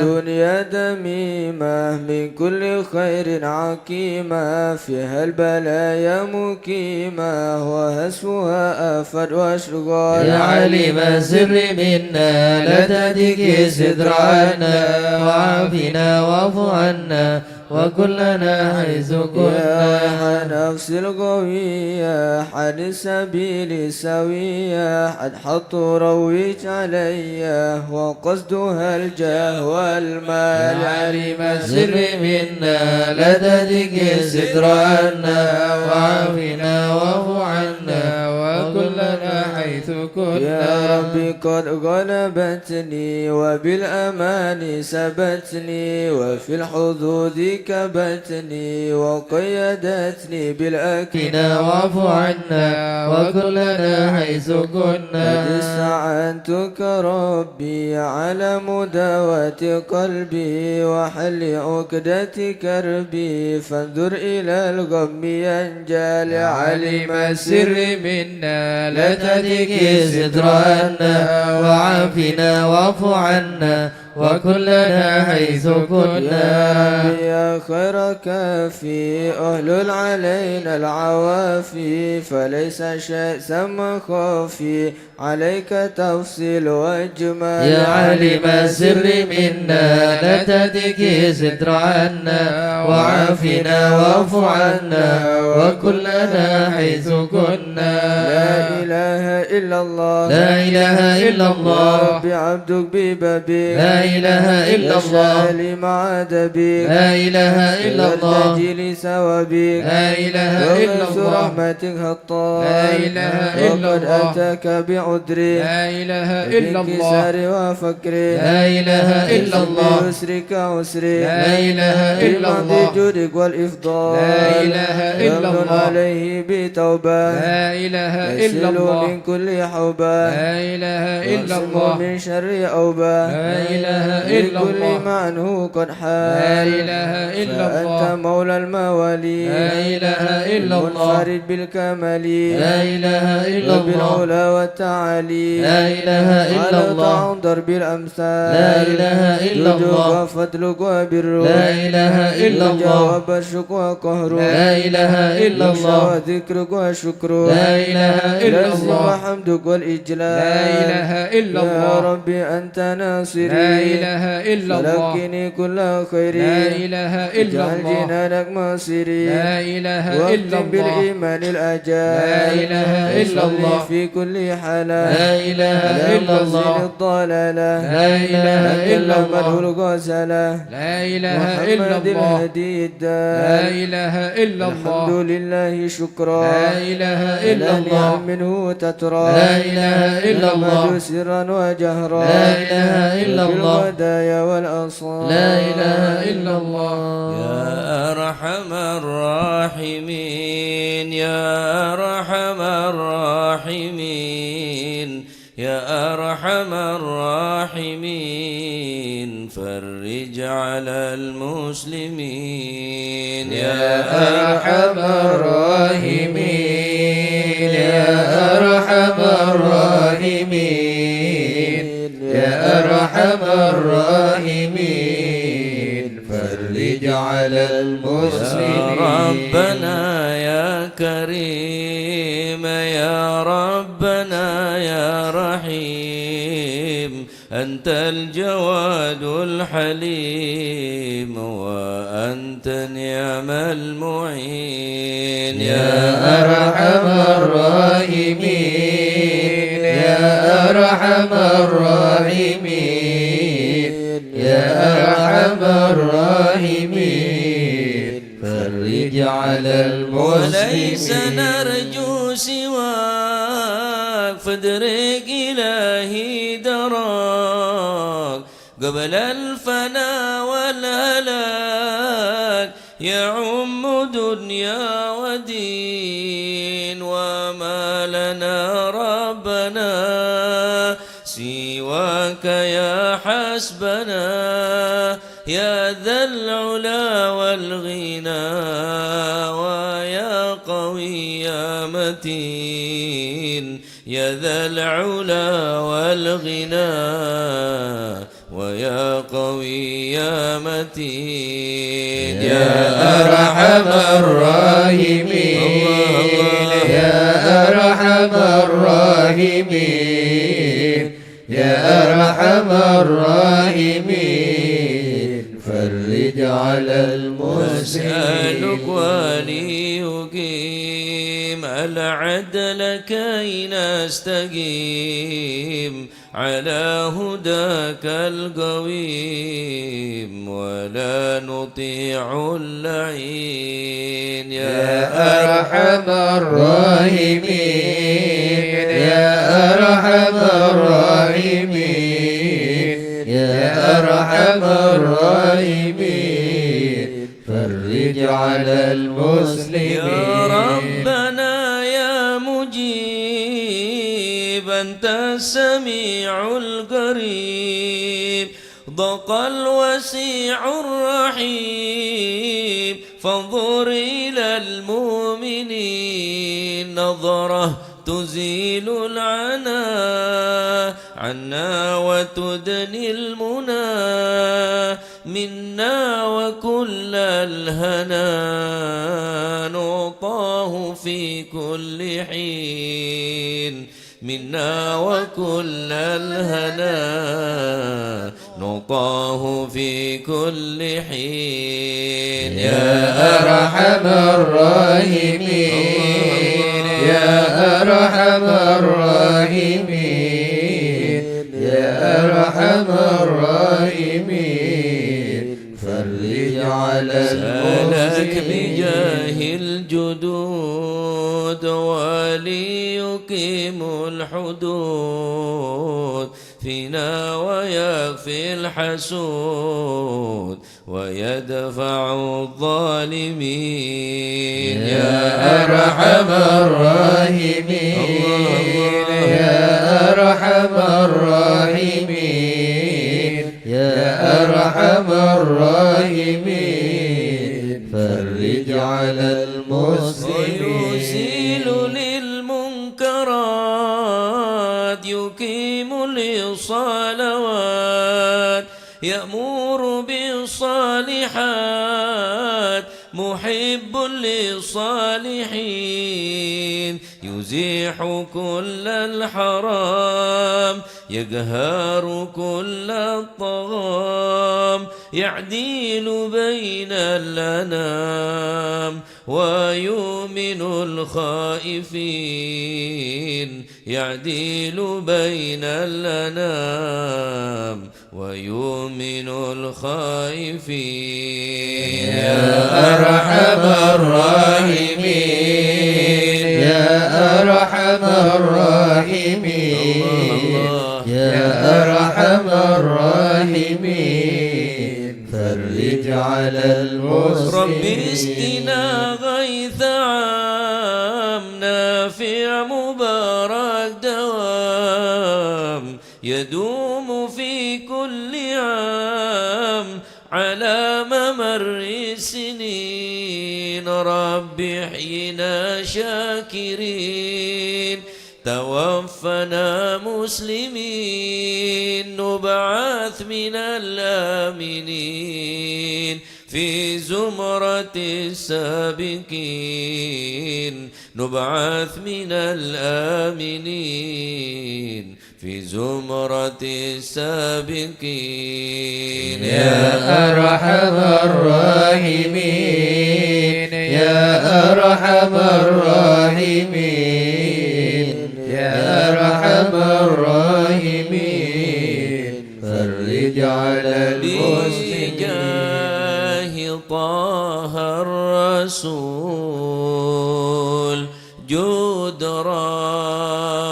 بدنيا دميمة من كل خير عقيمة فيها البلايا مقيمة وهسوها آفات واشغال. يا علم السر منا لا تدك ستر عنا وعافنا واعف عنا وكلنا حيث كنا. يا نفس القوية حد السبيل سوية حد حط رويج عليا وقصدها الجاه والمال. يا علم السر منا لا تدك ستر عنا وعافنا واعف عنا وكلنا حيث كنا. يا ربي قد غلبتني وبالأمان سبتني وفي الحدود كبتني وقيدتني بالأكل واعف عنا وكلنا حيث كنا. قد استعنتك ربي على مداواة قلبي وحل عقدة كربي فانظر إلى الغم ينجل. علم السر منا لا تدك ستر عنا وعافنا واعف عنا وكلنا حيث كنا. يا خير كافي أهل علينا العوافي فليس شيء ثم خافي عليك تفصيل واجمال. يا علم السر منا لا تدك ستر عنا وعافنا واعف عنا وكلنا حيث كنا. لا إله إلا الله لا إله إلا الله ربي عبدك ببابك لا إله إلا الله يشالي مع دبيك لا إله إلا الله يرتجي لثوابك لا إله إلا وغيث الله رحمتك هطال. لا إله إلا وقد الله أتاك بعذري لا إله إلا الله بانكسار وفكري لا إله إلا الله بيسرك عسري لا إله إلا بماضي الله جودك والإفضال. لا إله إلا يمن الله عليه بتوبة لا إله إلا يسل الله من كل حوبة لا إله إلا يعصم الله من شر أوبة لا إله إلا لكل الله ما عنه قد حال. لا إله إلا الله فأنت مولى الموالي لا إله إلا الله المنفرد بالكمال لا إله إلا الله وبالعلا والتعالي لا إله إلا على الله طعن ضرب الأمثال. لا إله إلا جودك الله وفضلك وبرك لا إله إلا الله وجواب الشك وقهرك لا إله إلا الله وذكرك وشكرك لا إله إلا لازم الله حمدك والإجلال. لا إله إلا يا الله ربي أنت ناصري لا إله إلا الله فلكني كل خير لا إله إلا اجعل الله جنانك مصيري لا إله إلا واختم الله بالإيمان الأجال. لا إله إلا وصلي الله في كل حالة لا إله إلا الله الضلالة لا إله إلا كلمته الله الغزالة لا إله إلا محمد الله الهدي لا الدال. إله إلا الحمد الله لله شكرا لا إله إلا لا الله منه تترى لا إله إلا الله محمد سرا وجهرا لا إله إلا الله في الودايا والأصال. لا إله إلا الله يا أرحم الراحمين يا أرحم الراحمين يا أرحم الراحمين فرج على المسلمين يا أرحم الراحمين يا أرحم الراحمين يا أرحم الراحمين فرج على يا المسلمين. ربنا يا كريم يا ربنا يا رحيم أنت الجواد الحليم وأنت نعم المعين يا أرحم الراحمين يا أرحم الراحمين أرحم الراحمين فرج على وليس المسلمين نرجو سواك فادرك إلهي دراك قبل الفنا والهلاك يعم دنيا ودين وما لنا ربنا سواك يا حسبنا يا ذا العلا والغنى ويا قوي يا متين يا ذا العلا والغنى ويا قوي يا متين يا أرحم الراحمين يا أرحم الراحمين يا أرحم الراحمين فرج على المسلمين أسألك وليقيم العدل كي نستقيم على هداك القويم ولا نطيع اللعين يا أرحم الراحمين يا أرحم الراحمين يا أرحم الراحمين فرج على المسلمين يا ربنا يا مجيب أنت السميع القريب ضاق الوسيع الرحيم فانظر إلى المؤمنين نظرة تزيل العنا عنا وتدني المنى منا وكل الهنا نعطاه في كل حين منا وكل الهنا نعطاه في كل حين يا أرحم الراحمين يا أرحم الراحمين يا أرحم الراحمين فرج على سألك المسلمين بجاه الجدود وليقيم الحدود فينا ويكفي الحسود ويدفع الظالمين يا أرحم الراحمين يا أرحم الراحمين يا أرحم الراحمين فرج على المسلمين ويزيل للمنكرات يقيم للصلوات يأمر بالصالحات محب للصالحين يزيح كل الحرام يقهر كل الطغام يعديل بين الأنام ويؤمن الخائفين يعديل بين الأنام ويؤمن الخائفين يا أرحم الراحمين يا أرحم الراحمين يا أرحم الراحمين فرج على المسلمين ربي اسقنا غيث عام نافع مبارك دوام يدوم في كل عام على ممر السنين ربي احينا شاكرين توفنا مسلمين نبعث من الآمنين في زمرة السابقين نبعث من الآمنين في زمرة السابقين يا أرحم الراحمين يا أرحم الراحمين يا أرحم الراحمين فرج على المسلمين طه الرسول جود ربنا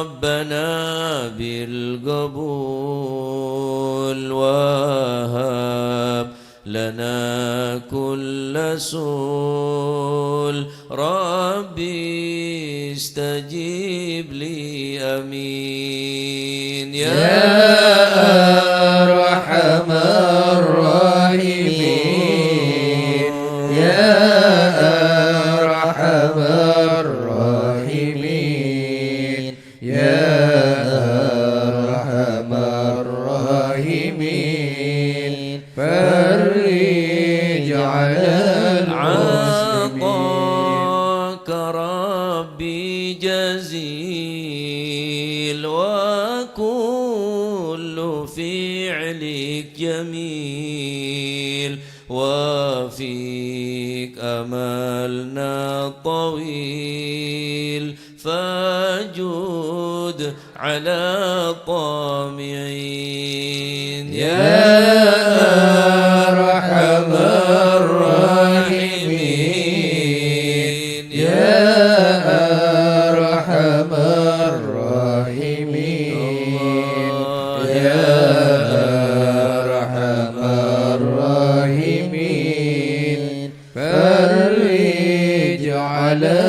بالقبول وهب لنا كل سول ربي استجيب لي أمين يا أرحم الراحمين يا أرحم الراحمين يا أرحم الراحمين فرج على عطاك ربي جزيل وكل فعلك جميل وفيك أملنا طويل فجود على الطامعين يا أرحم الراحمين يا أرحم الراحمين يا أرحم الراحمين فرج على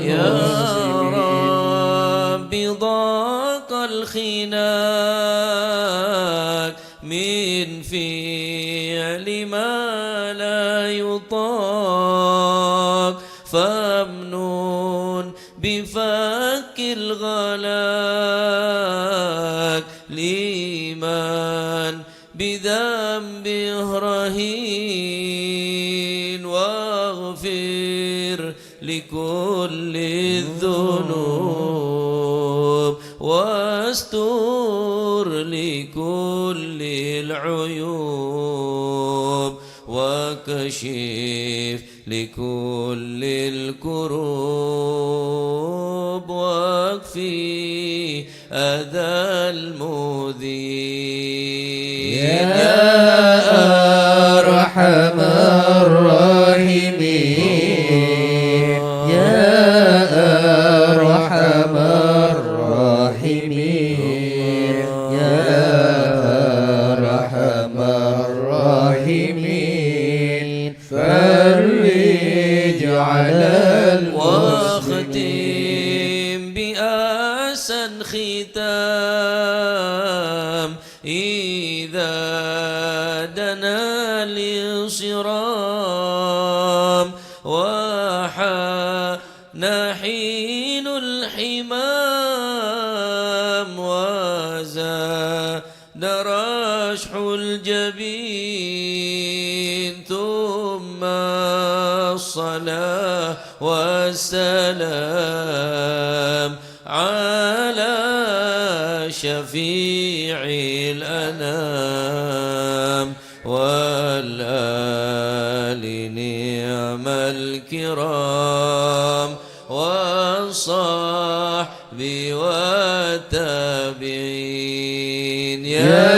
يا المسلمين رب ضاق الخناق من فعل ما لا يطاق فامنون بفك الغلاق لمن بذنبه رهين واغفر لكل الذنوب واستر لكل العيوب وكشف لكل الكروب واكفي أذى المؤذين يا أرحم الراحمين يا أرحم الراحمين يا أرحم الراحمين فرج على واختم بأحسن ختام إذا دنا الانصرام وحان حين الحمام وزاد رشح الجبين ثم الصلاة والسلام على شفيع الأنام والآل نعم الكرام والصحب والتابعين يا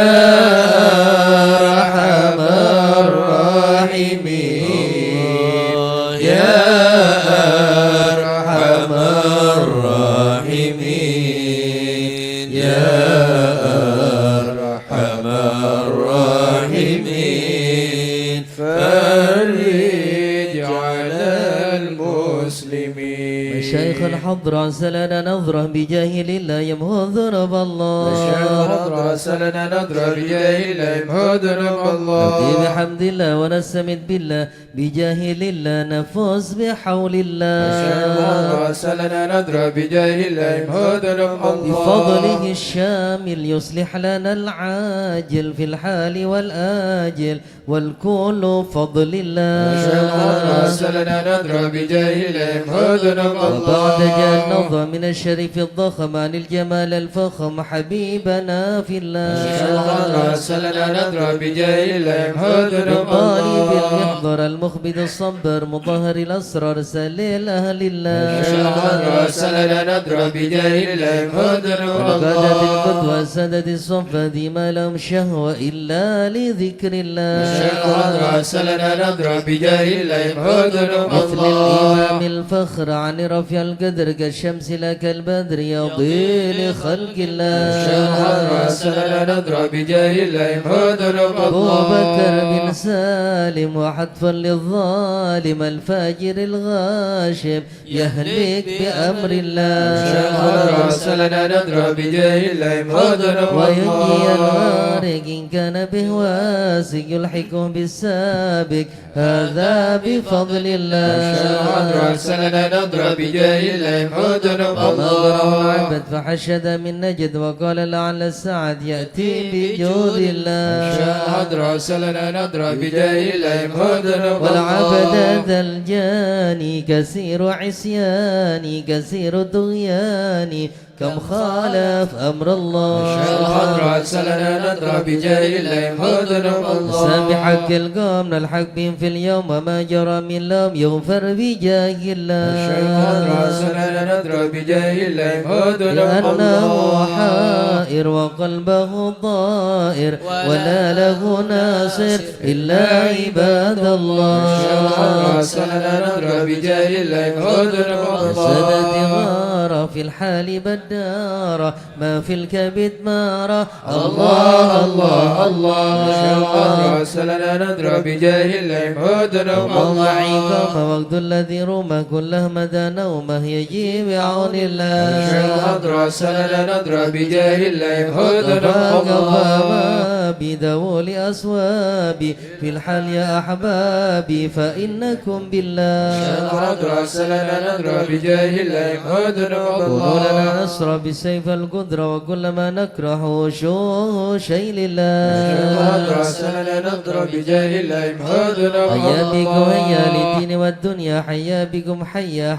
أرحم الراحمين يا أرحم الراحمين يا أرحم الراحمين فرج على المسلمين مشايخ الحضرة سلنا نظرة بجاه الله يمحو ذنوب الله مشايخ الحضرة سلنا نظرة بجاه الله يمحو ذنوب الله نبدي بحمد الله ونستمد بالله بجاه الله نفوز بحول الله مشايخ الحضرة سلنا نظرة بجاه الله يمحو ذنوب الله بفضله الشامل يصلح لنا العاجل في الحال والآجل والكل فضل الله مشايخ الحضرة سلنا نظرة بجاه الله يمحو ذنوب الله المعتجى النظم من الشريف الضخم عن الجمال الفخم حبيبنا في الله سلنا نذر بجاه الله هدنا الطالب المحضر المخبد الصبر مظهر الأسرار سليل أهل الله سلنا نذر بجاه الله هدنا وقادة القدوة سدد الصفة ما لهم شهوة إلا لذكر الله سلنا نذر بجاه الله هدنا مثل الإمام الفخر عن رفع القدر كالشمس لك البدر يضي لخلق الله سلنا نذر بجاه الله هدنا أبو بكر بن سالم وحتفا للظالم الفاجر الغاشم يهلك بأمر الله سلنا نذر بجاه الله هدنا وينجي الغارق إن كان به واسق يلحقه بالسابق هذا بفضل الله سلنا نذر بجاه الله هدنا الله عبد فحشد من نجد وقال لعل السعد يأتي بجود الله سلنا نذر بجاه الله هدنا والعبد ذا الجاني كثير عصياني كثير طغياني كم خالف أمر الله سلنا نذر بجاه الله هدنا سامحك القوم نلحق بهم في اليوم ما جرى من لوم يغفر بجاه الله سلنا نذر بجاه الله هدنا لأنه حائر وقلبه ضائر ولا له ناصر إلا عباد الله سلنا نذر بجاه الله هدنا سدت غارة في الحال بدارة ما في الكبد مارة الله الله الله سلنا نذر بجاه الله هدنا الله عقاب وقت الذي رمى كله مدى نومه يجي بعون الله سلنا نذر بجاه الله هدنا كفى بدول أسوابي في الحال يا أحبابي فإنكم بالله سلنا نذر بجاه الله هدنا قولوا لنا نصر بسيف القدرة وكل ما نكره شيء لله سلنا نذر بجاه الله هدنا حيا بكم هيا للدين والدنيا حيا بكم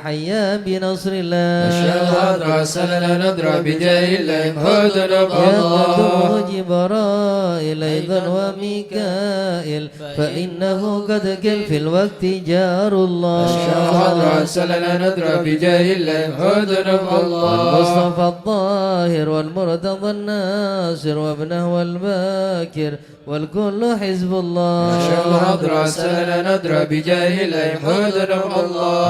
حيا بنصر الله سلنا نذر بجاه الله هدنا يقدم جبرائيل أيضا وميكائيل فإنه قد كل في الوقت جار الله سلنا نذر بجاه الله هدنا والمصطفى الظاهر والمرتضى الناصر وابنه والباكر والكل حزب الله سلنا نذر بجاه الله هدنا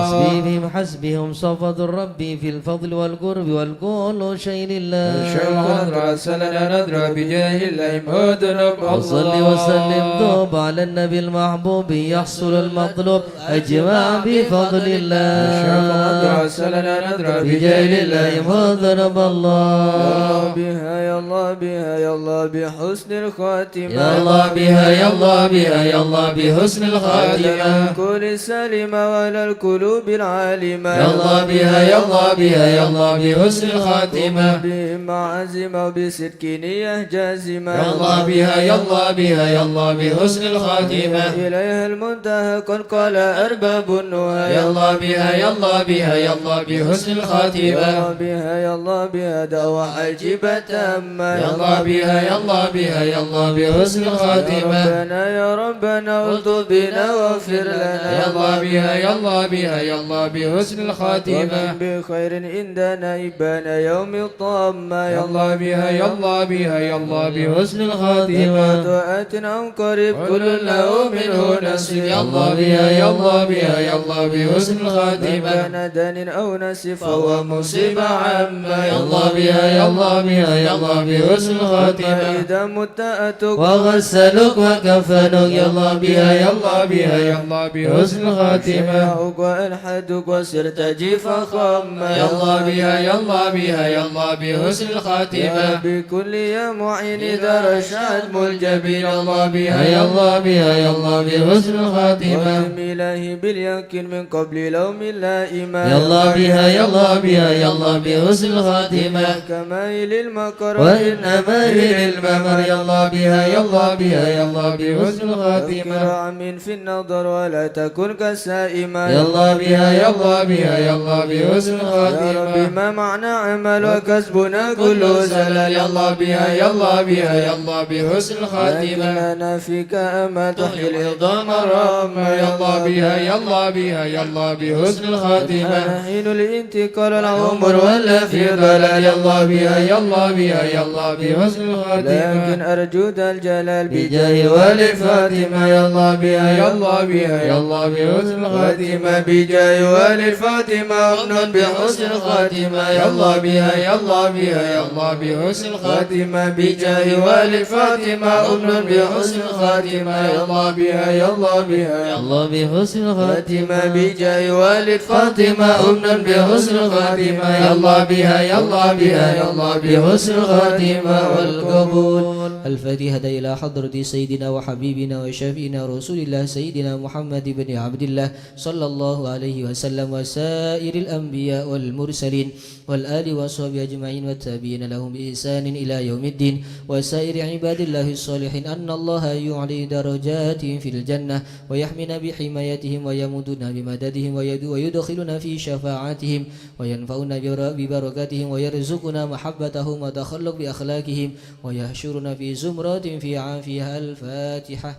حسبهم حسبهم صفد الرب في الفضل والقرب والكل شيء لله سلنا نذر بجاه الله هدنا وصل وسلم دوب على النبي المحبوب يحصل المطلوب أجمع بفضل الله سلنا نذر بجاه الله مضرب الله بها يا الله بها يا الله بحسن الخاتمة يا الله بها يا الله بها يا الله بحسن على الخاتمة الكل السالمة وعلى القلوب العالمة يا الله بها يا الله بها يا الله بحسن الخاتمة بهم عزمة وبصدق نية جازمة يا الله بها يا الله بها يا الله بحسن الخاتمة إليها المنتهى قد قال أرباب النهى يا الله بها يا الله بها يا الله بحسن يا الخاتمة الله بها يا الله بها دعوة عجيبة أما يا الله بها يا الله بها يا الله بحسن الخاتمة ربنا يا ربنا الطف بنا واغفر لنا يا الله بها يا الله بها يا الله بحسن الخاتمة ومن بخير عندنا إبانا يوم الطامة يا الله بها يا الله بها يا الله بحسن الخاتمة دعاتنا قريب كل له منه نصيب يا الله بها يا الله بها يا الله بحسن الخاتمة كان دان أو نسي فهو مصيبة عامة يا الله بها يا الله بها يا الله بحسن الخاتمة إذا مت أتوك وغسلك وكفنك يا الله بها يا الله بها يا الله بحسن الخاتمة شفاعك وألحدك وسرت جيفا خامة يا الله بها يا الله بها يا الله بحسن الخاتمة بكل يا معين إذا رشا عزم الجبين الله بها يا الله بها يا الله بحسن الخاتمة وهم إلهي باليقين من قبل لوم اللائمة يا الله بها يا الله بها يا الله بحسن الخاتمة كمائل المكر وإنما هي الممر يا الله بها يا الله بها يا الله بحسن الخاتمة عم في النظر ولا تكن كالسائمة يا الله بها يا الله بها يا الله بحسن يا الخاتمة ربي ما معنى عمل وكسبنا كله زلل يا الله بها يا الله بها يا الله بحسن لكن الخاتمة لنا فيك أمل تحيي العظام الرحمة يا الله بها يا الله بها يا الله بحسن الخاتمة حين الانتقال العمر ولا في ضلال يا الله بها يا الله بها يا الله بحسن لكن الخاتمة أرجو ذا الجلال بجاه والي فاطمة يا الله بها يا الله بها يا الله بحسن الخاتمة بجاه والي فاطمة أمن بحسن الخاتمة يا الله بها يا الله بها يا الله بحسن الخاتمة بجاه والي فاطمة أمن بحسن الخاتمة يا الله بها يا الله بها يا الله بحسن الخاتمة بجاه والد فاطمة أمن بحسن الخاتمة يا الله بها يا الله بها يا الله بحسن الخاتمة والقبول. الفاتحة إلى حضرة سيدنا وحبيبنا وشفينا رسول الله سيدنا محمد بن عبد الله صلى الله عليه وسلم وسائر الأنبياء والمرسلين والآل وصحبه أجمعين والتابعين لهم بإحسان إلى يوم الدين وسائر عباد الله الصالحين أن الله يعلي درجاتهم في الجنة ويحمينا بحمايتهم ويمدنا بمددهم ويدخلنا في شفاعتهم وينفعنا ببركاتهم ويرزقنا محبتهم وتخلق بأخلاقهم ويحشرنا في زمرات في عافية. الفاتحة.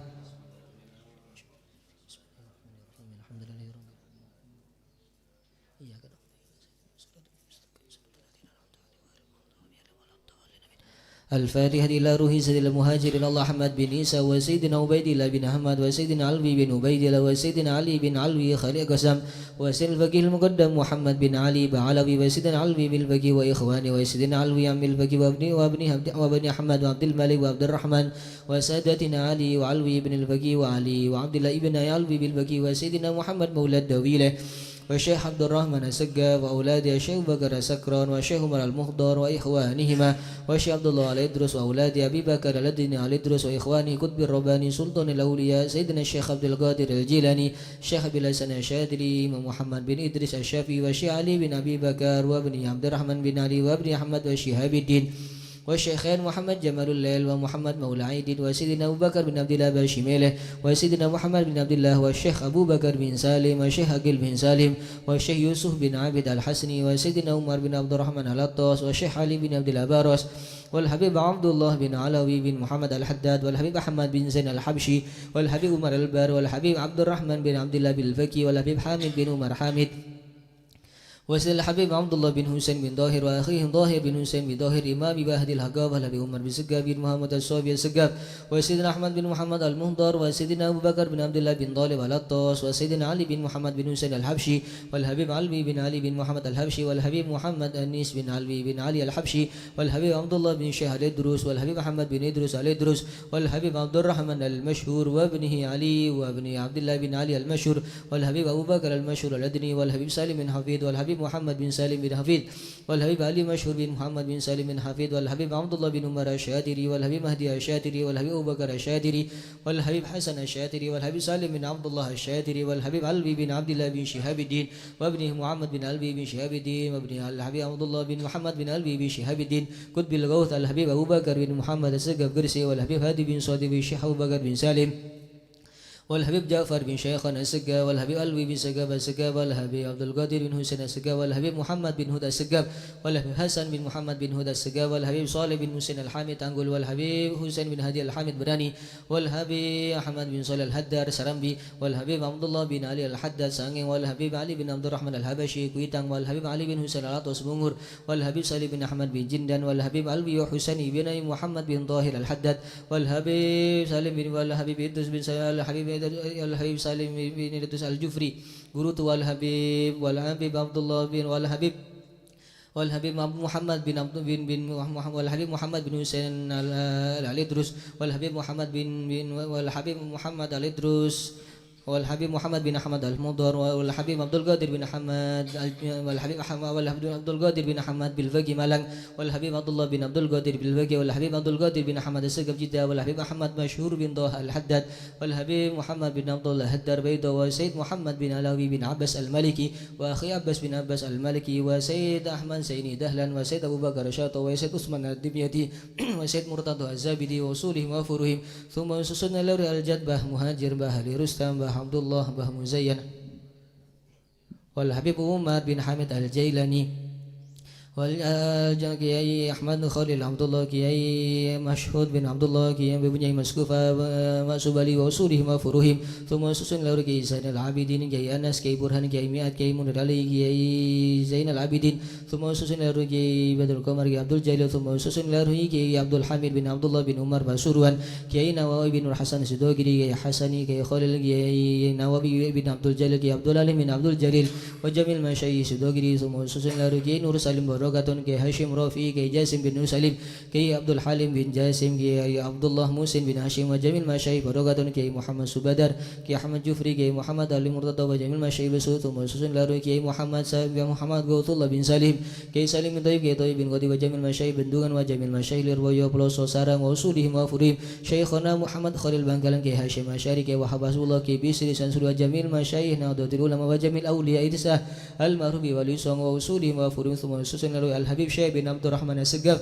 الفاتحة إلى روح سيد المهاجرين الله أحمد بن عيسى وسيدنا عبيد الله بن أحمد وسيدنا علوي بن عبيد الله وسيدنا علي بن علوي خليل قسم وسيدنا الفقيه المقدم محمد بن علي بعلوي وسيدنا علوي بن الفقيه وإخواني وسيدنا علوي عم الفقيه وابن أحمد وعبد الملك وعبد الرحمن وسادتنا علي وعلوي بن الفقيه وعلي وعبد الله بن علوي بالفقيه وسيدنا محمد مولى الدويلة والشيخ عبد الرحمن السقاف وأولاد الشيخ بكر السكران والشيخ عمر المخضر وإخوانهما والشيخ عبد الله الإدرس وأولاد أبي بكر الذين الإدرس وإخوانه قطب الرباني سلطان الأولياء سيدنا الشيخ عبد القادر الجيلاني الشيخ أبي الحسن الشاذلي ومحمد بن إدريس الشافعي والشيخ علي بن أبي بكر وابن عبد الرحمن بن علي وابن أحمد وشهاب الدين والشيخين محمد جمال الليل ومحمد مولى عيد وسيدنا أبو بكر بن عبد الله باشميله وسيدنا محمد بن عبد الله والشيخ أبو بكر بن سالم والشيخ أقيل بن سالم والشيخ يوسف بن عابد الحسني وسيدنا عمر بن عبد الرحمن العطاس والشيخ علي بن عبد الأبارس والحبيب عبد الله بن علوي بن محمد الحداد والحبيب أحمد بن زين الحبشي والحبيب عمر البر والحبيب عبد الرحمن بن عبد الله بالفكي والحبيب حامد بن عمر حامد وسيد الحبيب عبد الله بن حسين بن ظاهر وأخيه ظاهر بن حسين بن ظاهر إمام بهدي الحقاب والحبيب عمر بن سقاف بن محمد الصوفي السقاف وسيدنا أحمد بن محمد المهضر وسيدنا أبو بكر بن عبد الله بن طالب العطاس وسيدنا علي بن محمد بن حسين الحبشي والحبيب علوي بن علي بن محمد الحبشي والحبيب محمد أنيس بن علوي بن علي الحبشي والحبيب عبد الله بن شيخ الإدروس والحبيب محمد بن إدروس الإدروس والحبيب عبد الرحمن المشهور وابنه علي وابن عبد الله بن علي المشهور والحبيب أبو بكر المشهور الأدني والحبيب سالم بن حفيظ والحبيب محمد بن سالم بن حفيظ والحبيب علي مشهور بن محمد بن سالم بن حفيظ والحبيب عبد الله بن عمر الشاتري والحبيب مهدي الشاتري والحبيب أبو بكر الشاتري والحبيب حسن الشاتري والحبيب سالم بن عبد الله الشاتري والحبيب علوي بن عبد الله بن شهاب الدين وابنه محمد بن علوي بن شهاب الدين وابنه الحبيب عبد الله بن محمد بن علوي بن شهاب الدين قطب الغوث الحبيب أبو بكر بن محمد السقف قرسي والحبيب هادي بن صادق بن شيخ أبو بكر بن سالم والحبيب جعفر بن شيخنا السقاف والحبيب علوي بن سقاف السقاف والحبيب عبد القادر بن حسين السقاف والحبيب محمد بن هدى السقاف والحبيب حسن بن محمد بن هدى السقاف والحبيب صالح بن حسين الحامد أنقل والحبيب حسين بن هادي الحامد براني والحبيب أحمد بن صالح الحدار سرمبي والحبيب عبد الله بن علي الحداد سانغ والحبيب علي بن عبد الرحمن الحبشي كويتان والحبيب علي بن حسين العطوس بنغور والحبيب صالح بن أحمد بن جندان والحبيب علوي وحسين بن محمد بن ظاهر الحداد والحبيب سالم بن والحبيب إدريس بن سالم الحبيب سالم بن إدريس الجفري قروت والحبيب عبد الله بن والحبيب محمد بن عبد بن والحبيب محمد بن حسين الإدروس والحبيب محمد بن والحبيب محمد الإدروس والحبيب محمد بن أحمد المضر والحبيب عبد القادر بن حماد والحبيب عبد القادر بن حماد بالفقي ملنگ والحبيب عبد الله بن عبد القادر بالفقي والحبيب عبد القادر بن حماد السقف جدة والحبيب أحمد مشهور بن طه الحداد والحبيب محمد بن عبد الله الدار بيضة وسيد محمد بن علاوي بن عباس المالكي وأخي عباس بن عباس المالكي وسيد أحمد سيني دهلا وسيد أبو بكر شاطة وسيد عثمان الدمياطي وسيد مرتضى الزابدي وصولهم وفروهم ثم سسن لوري الجدبة مهاجر بأهل رستم بأ عبد الله بأ مزين والحبيب عمر بن حامد الجيلاني والكياي أحمد خليل عبد الله كياي مشهود بن عبد الله كياي ببنياي مسكوفة مأسوبالي وصولهم وفروهم ثم سسن لوري كياي زين العابدين كياي أنس كياي برهان كياي مئات كياي منير علي كياي زين العابدين ثم سسن لوري كياي بدر القمر كياي عبد الجليل ثم سسن لوري كياي عبد الحميد بن عبد الله بن عمر بسروان كياي نواوي بن الحسن السدوغري كياي حسني كياي خليل كياي نواوي بن عبد الجليل كياي عبد العلي بن عبد الجليل وجميل مشايخ السدوغري ثم سسن لوري كياي نور سالم بركة كي هاشم رافي كي جاسم بن سليم كي عبد الحليم بن جاسم كي عبد الله موسى بن هاشم وجميل مشايخ بركة كي محمد سبدر كي أحمد جفري كي محمد علي مرتضى وجميل مشايخ بسوط ومسوسن لارو كي محمد سالم محمد غوث الله بن سليم كي سليم بن طيب كي طيب بن غدي وجميل مشايخ بندوغان وجميل مشايخ لربويو بلوس وسارم وصولهم وفريم شيخنا محمد خليل بنكالن كي هاشم أشاري كي وحباس الله كي بيسري سنسور وجميل مشايخ ناودة العلماء وجميل أولياء إدساه المعروف وليسون وصولهم وفريم ثم مسوسن لارو الحبيب شيخ بن عبد الرحمن السقف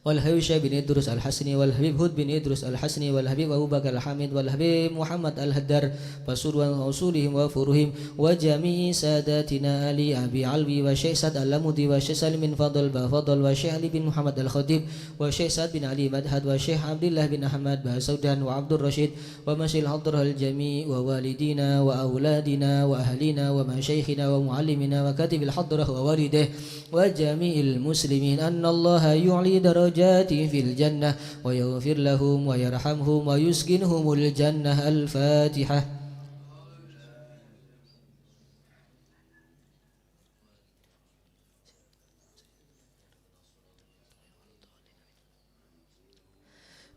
والحبيب شيخ بن إدريس الحسني والحبيب هود بن إدريس الحسني والحبيب أبو بكر الحامد والحبيب محمد الهدر فسور وصولهم وفروهم وجميع ساداتنا آل أبي علوي وشيخ سعد اللمودي وشيخ سالم بن فضل بفضل وشيخ علي بن محمد الخطيب وشيخ سعد بن علي مدحد وشيخ عبد الله بن أحمد بسودان وعبد الرشيد ومشي الحضر الجميع ووالدينا وأولادنا وأهلنا ومشايخنا ومعلمنا وكاتب الحضرة ووالده وجميع المسلمين أن الله يعلي درجات في الجنة ويغفر لهم ويرحمهم ويسكنهم الجنة. الفاتحة.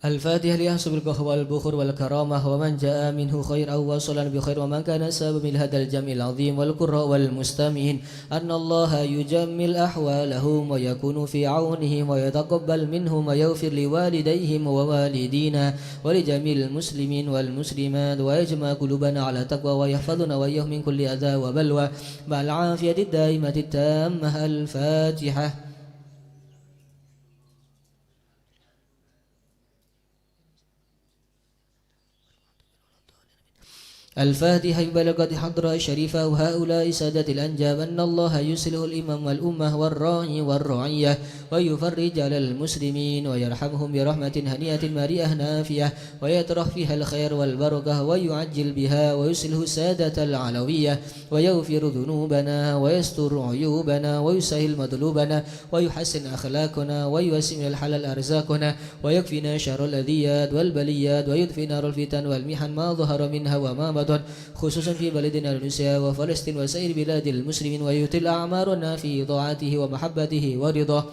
الفاتحة ليحسب القهر والبخور والكرامة ومن جاء منه خير أو وصلا بخير ومن كان سبب من هذا الجمع العظيم والقراء والمستمعين أن الله يجمل أحوالهم ويكون في عونهم ويتقبل منهم ويغفر لوالديهم ووالدينا ولجميع المسلمين والمسلمات ويجمع قلوبنا على تقوى ويحفظنا وإياهم من كل أذى وبلوى مع العافية الدائمة التامة. الفاتحة. الفاتحة. بلغت حضرة الشريفة وهؤلاء سادة الأنجاب أن الله يصلح الإمام والأمة والراعي والرعية ويفرج على المسلمين ويرحمهم برحمة هنيئة مريئة نافية ويطرح فيها الخير والبركة ويعجل بها ويصلح السادة العلوية ويغفر ذنوبنا ويستر عيوبنا ويسهل مطلوبنا ويحسن أخلاقنا ويوسع الحلال أرزاقنا ويكفينا شر الأذيات والبليات ويدفي نار الفتن والمحن ما ظهر منها وما بطن خصوصا في بلدنا النساء وفلسطين وسائر بلاد المسلمين ويطيل أعمارنا في طاعته ومحبته ورضاه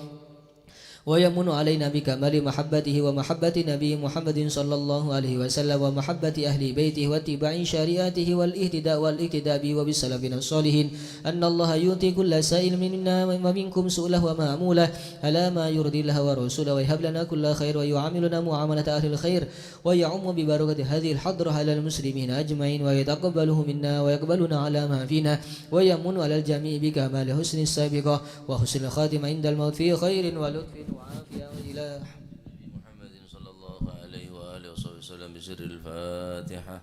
ويمن علينا بكمال محبته ومحبة نبي محمد صلى الله عليه وسلم ومحبة أهل بيته واتباع شريعته والاقتداء به وبالسلفين الصالحين أن الله يؤتي كل سائل منا ومنكم سؤله ومعموله على ما يرضي الله ورسوله ويهب لنا كل خير ويعاملنا معاملة أهل الخير ويعم ببركة هذه الحضرة على المسلمين أجمعين ويتقبله منا ويقبلنا على ما فينا ويمن على الجميع بكمال حسن السابقة وحسن الخاتمة عند الموت في خير ولطف وعافية وإله محمد صلى الله عليه وآله وصحبه وسلم بسر الفاتحة.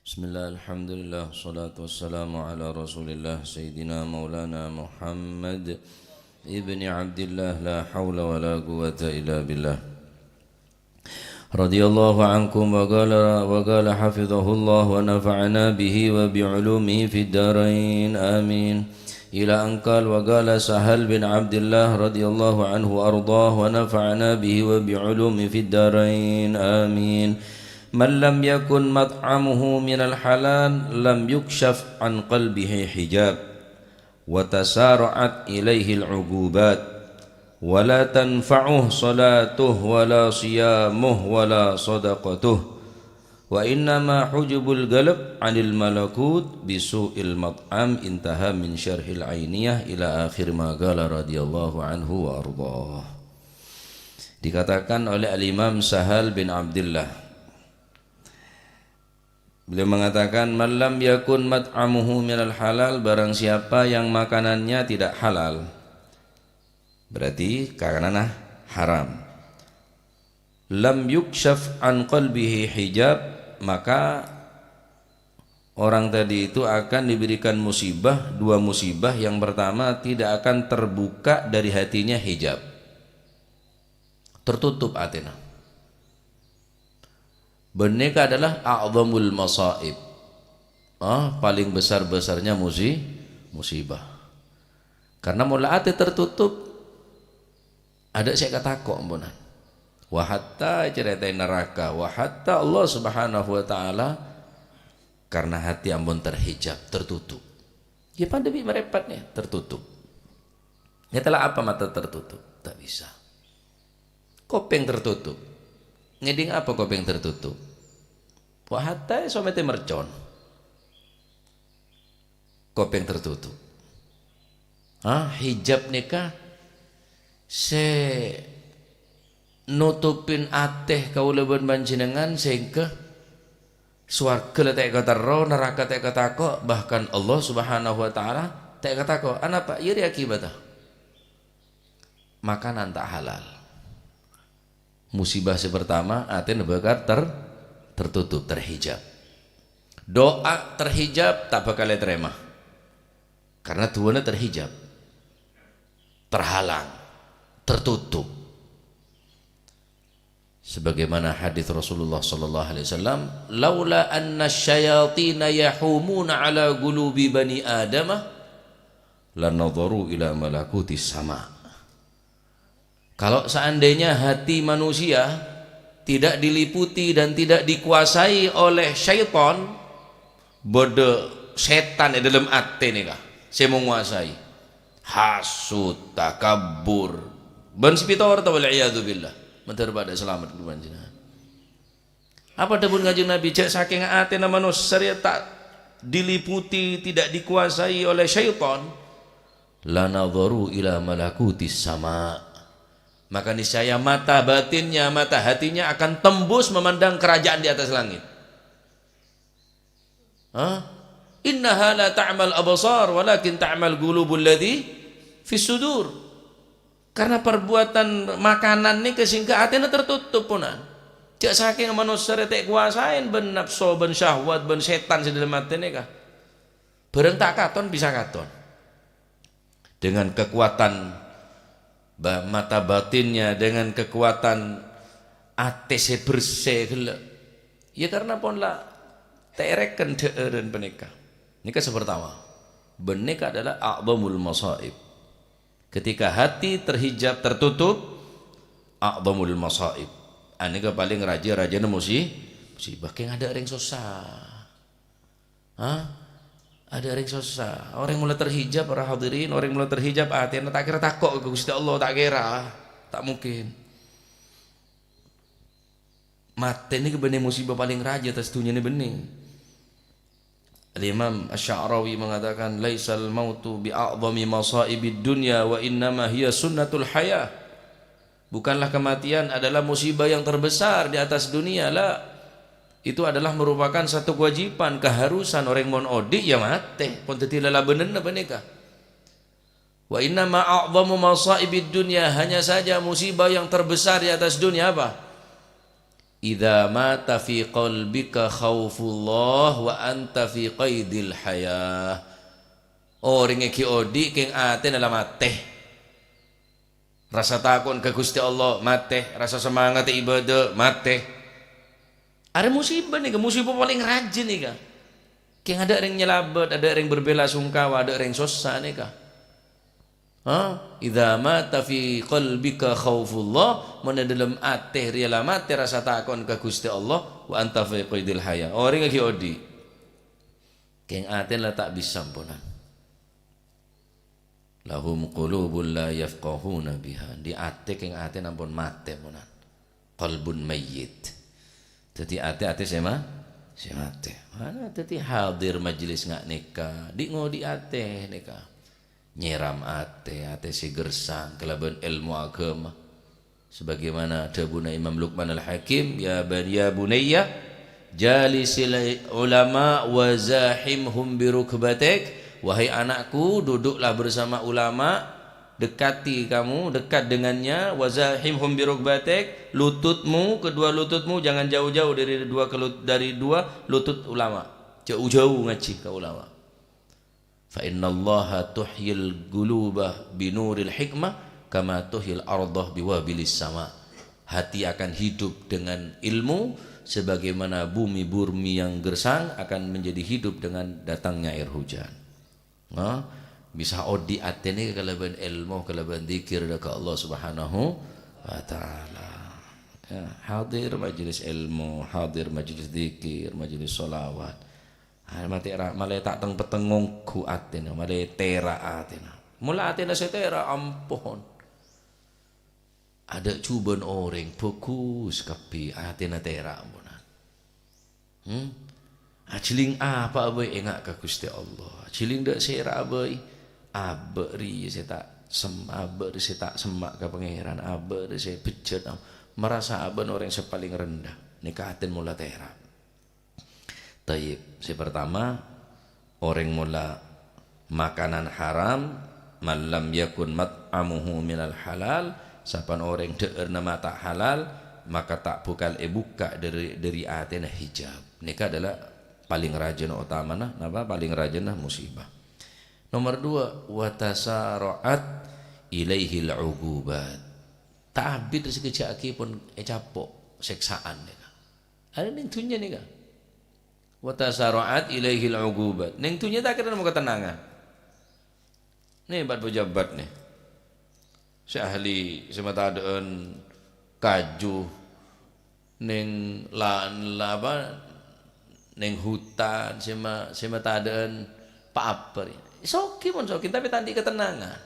بسم الله الحمد لله والصلاة والسلام على رسول الله سيدنا مولانا محمد ابن عبد الله لا حول ولا قوة إلا بالله رضي الله عنكم وقال حفظه الله ونفعنا به وبعلومه في الدارين آمين إلى أن قال وقال سهل بن عبد الله رضي الله عنه وأرضاه ونفعنا به وبعلومه في الدارين آمين من لم يكن مطعمه من الحلال لم يكشف عن قلبه حجاب wa tasara'at ilaihi al-'uqubat wa la tanfa'uhu salatuhu wa la siyamuhu wa la sadaqatuhu wa innama hujubul galab 'anil malakut bisu'il mat'am. Intaha min syarhil ainiyah ila akhir ma qala radhiyallahu anhu wa ardhah. Dikatakan oleh al-Imam Sahal bin Abdullah, beliau mengatakan man lam yakun mat'amuhu minal halal, barang siapa yang makanannya tidak halal berarti karena haram, lam yukshaf an qalbihi hijab, maka orang tadi itu akan diberikan musibah, dua musibah. Yang pertama, tidak akan terbuka dari hatinya hijab, tertutup hatinya. Beneka adalah a'zamul masaib, paling besar-besarnya musibah. Karena mula hati tertutup, ada saya kata kok ampunan. Wa hatta ceritain neraka, wa hatta Allah Subhanahu wa taala, karena hati ampun terhijab, tertutup. Ya pandemi merepatnya tertutup. Ya telah apa mata tertutup? Tak bisa. Kopeng tertutup. Ngeding apa kopeng tertutup? Wa hatta somete mercon. Kopeng tertutup. Hijab nikah se nutupin ateh kaulaban panjenengan sehingga swarga tak kataro, neraka tak katako, bahkan Allah Subhanahu wa taala tak katako. Apa? Iri akibatnya makanan tak halal. Musibah pertama ateh nebakar tertutup, terhijab. Doa terhijab tak bakal terima karena tuannya terhijab, terhalang, tertutup. Sebagaimana hadis Rasulullah sallallahu alaihi wasallam, laula anna syayatina yahumuna ala qulubi bani adama lanadharu ila malakutis sama. Kalau seandainya hati manusia tidak diliputi dan tidak dikuasai oleh syaitan, bodoh setan di dalam hati nih kah saya menguasai hasud, takabur, ban spitor ta wal iyadu billah. Mentar pada selamat kebanjinan. Apa dapun Kanjeng Nabi cek saking atena manusia tak diliputi, tidak dikuasai oleh syaitan, lanadharu ila malakutis sama, maka niscaya mata batinnya, mata hatinya akan tembus memandang kerajaan di atas langit. Innaha la ta'mal absar walakin ta'mal qulubul ladzi fis sudur. Karena perbuatan makanan ini kesingka hatinya tertutup punan. Cak saking manusia tak kuasain ben nafsu, ben syahwat, ben setan di dalam hati ini kah. Bareng tak katon bisa katon. Dengan kekuatan mata batinnya, dengan kekuatan hati bersih. Ya karena pun lah tereken dan penikah. Ini kan pertama. Benika adalah a'zamul masaib. Ketika hati terhijab, tertutup, a'zamul masaib. Ini ke paling raja musibah. Kayak ada orang susah. Ada orang susah. Orang mulai terhijab, para hadirin, orang mulai terhijab, hatinya tak kira takut ke Gusti Allah, tak kira, tak mungkin. Mati ini kebenih musibah paling raja atas dunia ini bening. Al-Imam Asy-Sya'rawi mengatakan laisal mautu bi'a'zami masaibid dunya wa innama hiya sunnatul hayah. Bukanlah kematian adalah musibah yang terbesar di atas dunia lah. Itu adalah merupakan satu kewajiban, keharusan orang mon odik ya mati. Pun tetila bener apa nikah. Wa innama a'zamu masaibid dunya, hanya saja musibah yang terbesar di atas dunia apa? Idza mata fi qalbika khaufullah wa anta fi qaidil hayah. Orang iki odi keng ate dalam mate. Rasa takut ke Gusti Allah mate, rasa semangat ibadah mate. Ada musibah nih, musibah paling rajin nih kah. Keng ada orang nyelabat, ada orang berbela sungkawa, ada orang susah nih kah. Idza mata fi qalbika khaufullah, mana dalam ate riala mate rasa takon ke Gusti Allah, wa anta fi qaidil haya. Orang lagi odi keng ate lah tak bisa ampunan. lahum qulubun la yafqahuna biha, di ate keng ate nampun mate monan, qalbun mayyit. Dadi ate sema si ate mana dadi hadir majelis ngak nikah di ngodi ate nikah nyiram ate si gersang kelaban ilmu agama sebagaimana dawuhna Imam Luqman Al-Hakim, ya bunayya jalisil ulama wa zahimhum bi rukbatik, wahai anakku duduklah bersama ulama, dekati kamu, dekat dengannya, wa zahimhum bi rukbatik, lututmu, kedua lututmu jangan jauh-jauh dari dua lutut ulama, jauh-jauh ngaji ke ulama. Fa innallaha tuhyil quluba binuril hikmah kama tuhil ardah biwabilis sama. Hati akan hidup dengan ilmu sebagaimana bumi yang gersang akan menjadi hidup dengan datangnya air hujan. Nah, bisa odi atene kalaban ilmu kalaban zikir ke Allah Subhanahu wa taala. Ya, hadir majelis ilmu, hadir majelis zikir, majelis sholawat. Mati malai tak teng petengung ku atena, malai tera atena. Mula atena setera ampun. Ada cuban orang fokus kapi atena tera ampunan. Aciling apa abai engak ka Gusti Allah. Aciling dak sera abai aberi saya tak semak ke pangeran, aberi saya bejat merasa aben orang yang paling rendah nikahatin mula tera. Tayyib, si pertama orang mula makanan haram malam yakun mat'amuhu minal halal, sapan orang deurna mata halal maka tak bukal buka dari atena hijab. Nikah adalah paling rajin utama nah, apa paling rajin nah musibah. Nomor 2, watasara'at ilaihil ugubat. Ta'abid sekejaki pun capok seksaan nika. Ada ning dunya nika. Watasara'at ilaihil ugubat. Ning dunya tak kira mau ketenangan. Nih buat pejabat nih. Si ahli sematadaan kaju ning apa ning hutan sematadaan paper. Soki pun soki tapi tadi ketenangan.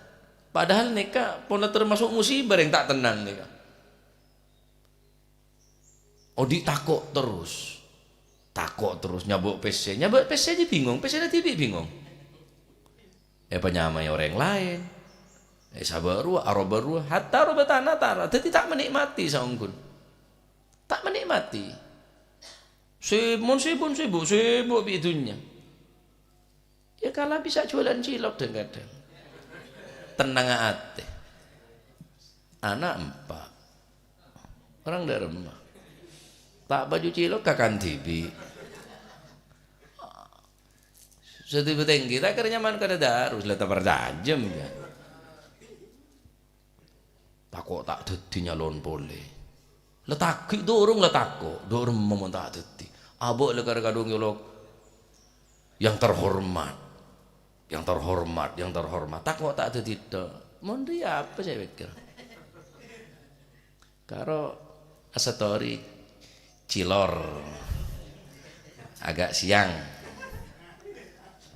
Padahal nikah pun termasuk musibah yang tak tenang nikah. Odi takut terus nyabuk PC aja bingung, PC nanti bingung. Penyamai orang lain. Sabarua, arobarua, hatta robatana tara. Jadi tak menikmati saungkun. Tak menikmati. Sibuk bidunya. Ya kalau bisa jualan cilok kadang tenang hati. Anak 4 orang dari rumah tak baju cilok kakan TV setiap tinggi tak kira nyaman kada darus letak berjam ya takut tak dadi nyalon pole letak dorong letakko dorong memontak dadi abok lekar kadung yolok yang terhormat tak kok tak ada tidak mondi apa saya pikir karo asatori cilor agak siang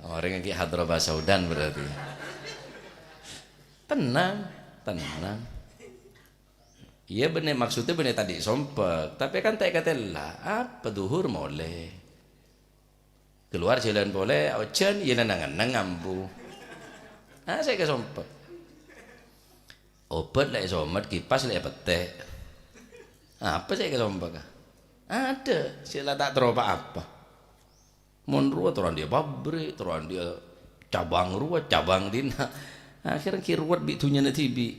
orang yang ki hadra basaudan berarti tenang iya bener maksudnya bener tadi sompek tapi kan tak kata lah apa duhur boleh keluar jalan boleh ojen ya nangan ngambu saya kesompet obat lah somat kipas lah petek apa saya kesompet ada sila tak teropa apa monrua teruan dia pabrik teruan dia cabang dina akhirnya kiruat bitunya netibi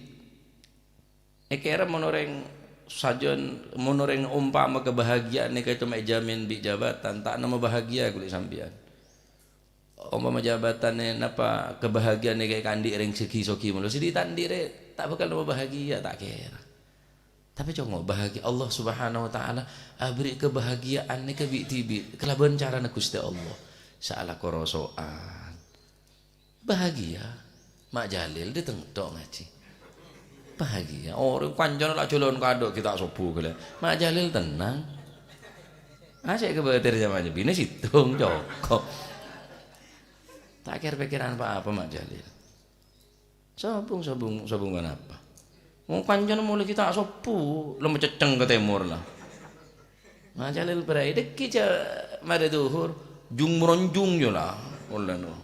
kira monoreng sajon monoreng umpama kebahagiaan nih kayak cuma jamin bi jabatan tak nama bahagia kulit sambian umpama jabatan nih napa kebahagiaan nih kayak kandi ring segi soki mulu sih ditandire tak bakal nama bahagia tak kira tapi cuma bahagia Allah Subhanahu Wa Taala beri kebahagiaan nih ke bi tibi kelaban cara Gusti Allah salah korosoan bahagia Mak Jalil ditengtok ngaji bahagia orang kanjana lak jalan kado kita sobu gele Mak Jalil tenang asik kebatir zamane bini situng cokok tak kira pikiran apa Mak Jalil Sabung kenapa? Wong kancan mulai kita sopu, lemu ceceng ke timur lah. Majalil berai deki ca mare duhur, jung meronjung yo lah. Ulano.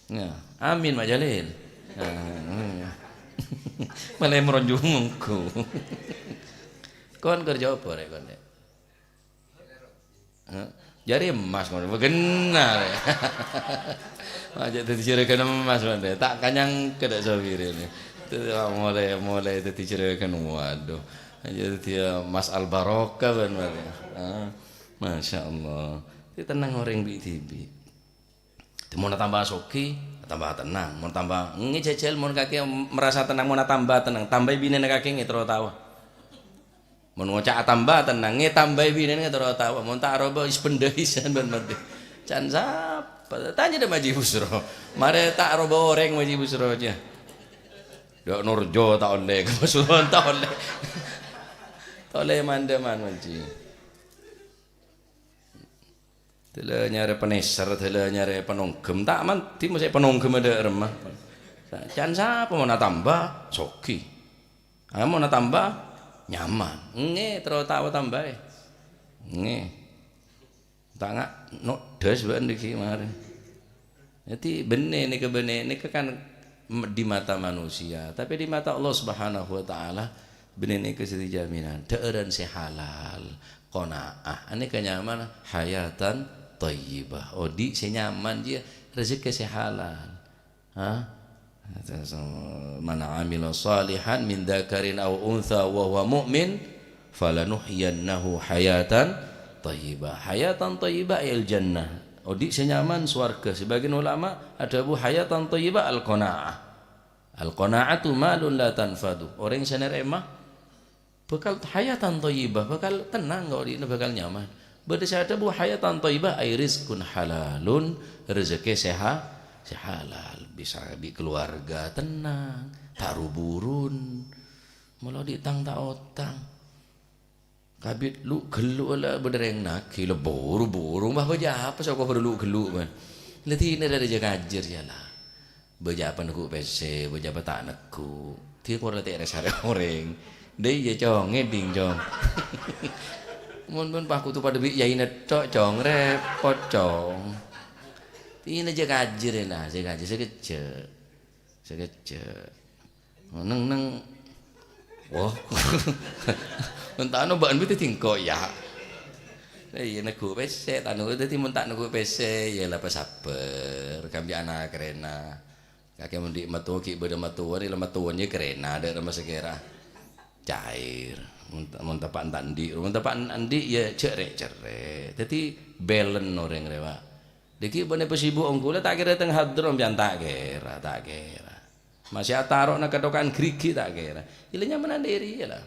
Ya, amin majalil. Malah meronjung engko. Kon kerja apa rek kon? Jari emas kon begenah. Aja dadi cirekan emas kon tak kanyang kedak sawire ini. Mulai dadi cirekan waduh. Aja dadi Mas Al Barokah bener. Masya Allah. Itu tenang orang bi. Mau tambah soki, tambah tenang. Mau tambah ngejejel, mau kaki merasa tenang, mau tambah tenang. Tambah bini kaki ngetro tawa. Mau ngocak tambah tenang, tambah bini ngetro tawa. Mau tak roba ispendehisan bener. Can sapa? Tanya deh Maji Busro. Mare tak roba orang Maji Busro aja. Dok Nurjo tak oleh, kebesulan tak oleh. Tak oleh mandaman Maji. Tela nyari peneser, tela nyari penonggem, tak man, ti mesti penonggem ada remah. Jangan siapa mau tambah, soki. Mau tambah, nyaman. Nge, terus tahu tambah. Nge, tak ngak, no das bukan diki mari. Jadi benih ini kan di mata manusia, tapi di mata Allah Subhanahu Wa Taala benih ini kesini jaminan. Daeran si halal, qanaah. Ini kenyamanan hayatan thayyibah. Odi senyaman dia rezeki si halal. Man amila salihan min dzakarin aw untha wa huwa mu'min falanuhyiyannahu hayatan thayyibah. Hayatan thayyibah il jannah. Odi senyaman swarga. Sebagian ulama ada bu hayatan thayyibah al qanaah. Al qanaatu malun la tanfadu. Orang sanerema bakal hayatan thayyibah, bakal tenang kok di bakal nyaman. Berdasar ada bu hayatan thayyibah ay rizqun halalun, rezeki sehat halal, bisa di keluarga tenang, taruburun malah ditang tak otang kabit lu gelu lah berdereng naki le buru mah baja apa sok perlu gelu man leti ini ada jaga ajar ya lah baja apa neku PC baja apa tak neku dia kor leti resare orang dia ya cong ngeding cong mun paku tu pada bi yai netok cong repot cong. Ini jaga ajar lah, jaga ajar sekecil. Neng. Wah. Mentano bahan itu tingko ya. Iya nego PC, tanu itu mentak nego PC ya lah sabar. Kami anak kerena. Kakek mundi matu ki beda matuan, ila matuannya kerena ada rumah segera. Cair. Muntapan tandi ya cerek. Jadi balance orang rewa. Diki bane pesibuk ongkule tak kira teng hadrom pian tak kira. Masih atarok nak kedokan grigi tak kira. Ilenya menandiri ya lah.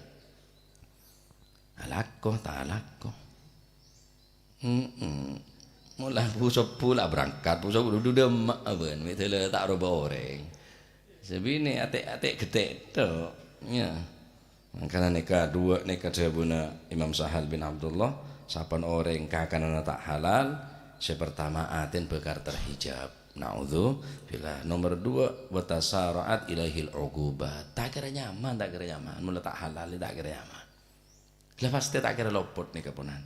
Alako tak alako. Mula pusop pula berangkat pusop duduk demak aben mitele tak roba orang. Sebini atek gede tu. Ya. Karena nikah dua nikah sabuna Imam Sahal bin Abdullah sapan orang kakana tak halal si pertama atin bekar terhijab naudzu bila nomor dua watasaraat ilahil uqubat tak kira nyaman mula tak halal tak kira nyaman lepas tak kira lopot nikah punan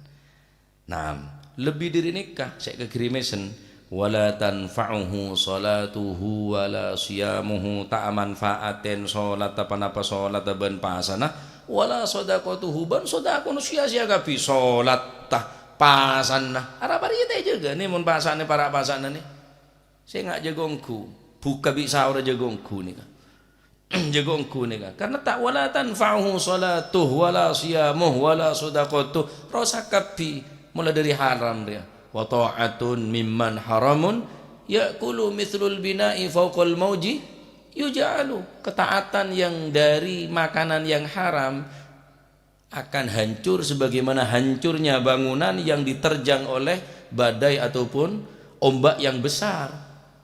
nah lebih dari nikah saya kegrimesen wala tanfa'uhu salatuhu wala siyamuhu tak manfaatin salat apa salat ben pasana wala sadaqatuhu ban sadaqah sia-sia kapi salat tah pasana arab ari teh juga nih mun pasane para pasana nih saya ngak jagongku buka bisa ora jagongku nih kan jagongku nih kan karena tak wala tanfa'uhu salatuhu wala siyamuhu wala sadaqatuhu rasa kapi mulai dari haram dia wa ta'atun mimman haramun ya'kulu mithlul bina'i fawqal mauji yuja'alu ketaatan yang dari makanan yang haram akan hancur sebagaimana hancurnya bangunan yang diterjang oleh badai ataupun ombak yang besar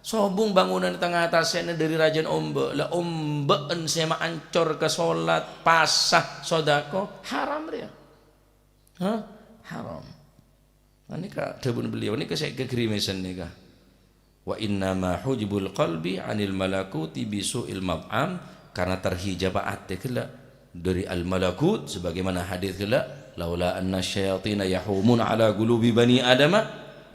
sobung bangunan di tengah atasnya dari rajan ombak lah ombak sema ancor ke solat pasah sodako haram dia haram. Ini kak debun beliau ini saya kegerimesan nih kak. Wa innama hujibul qalbi anil malakuti bisu'il mab'am, karena terhijab ate kala dari al malakut, sebagaimana hadis kala laula anna syayatina yahumun ala qulubi bani adama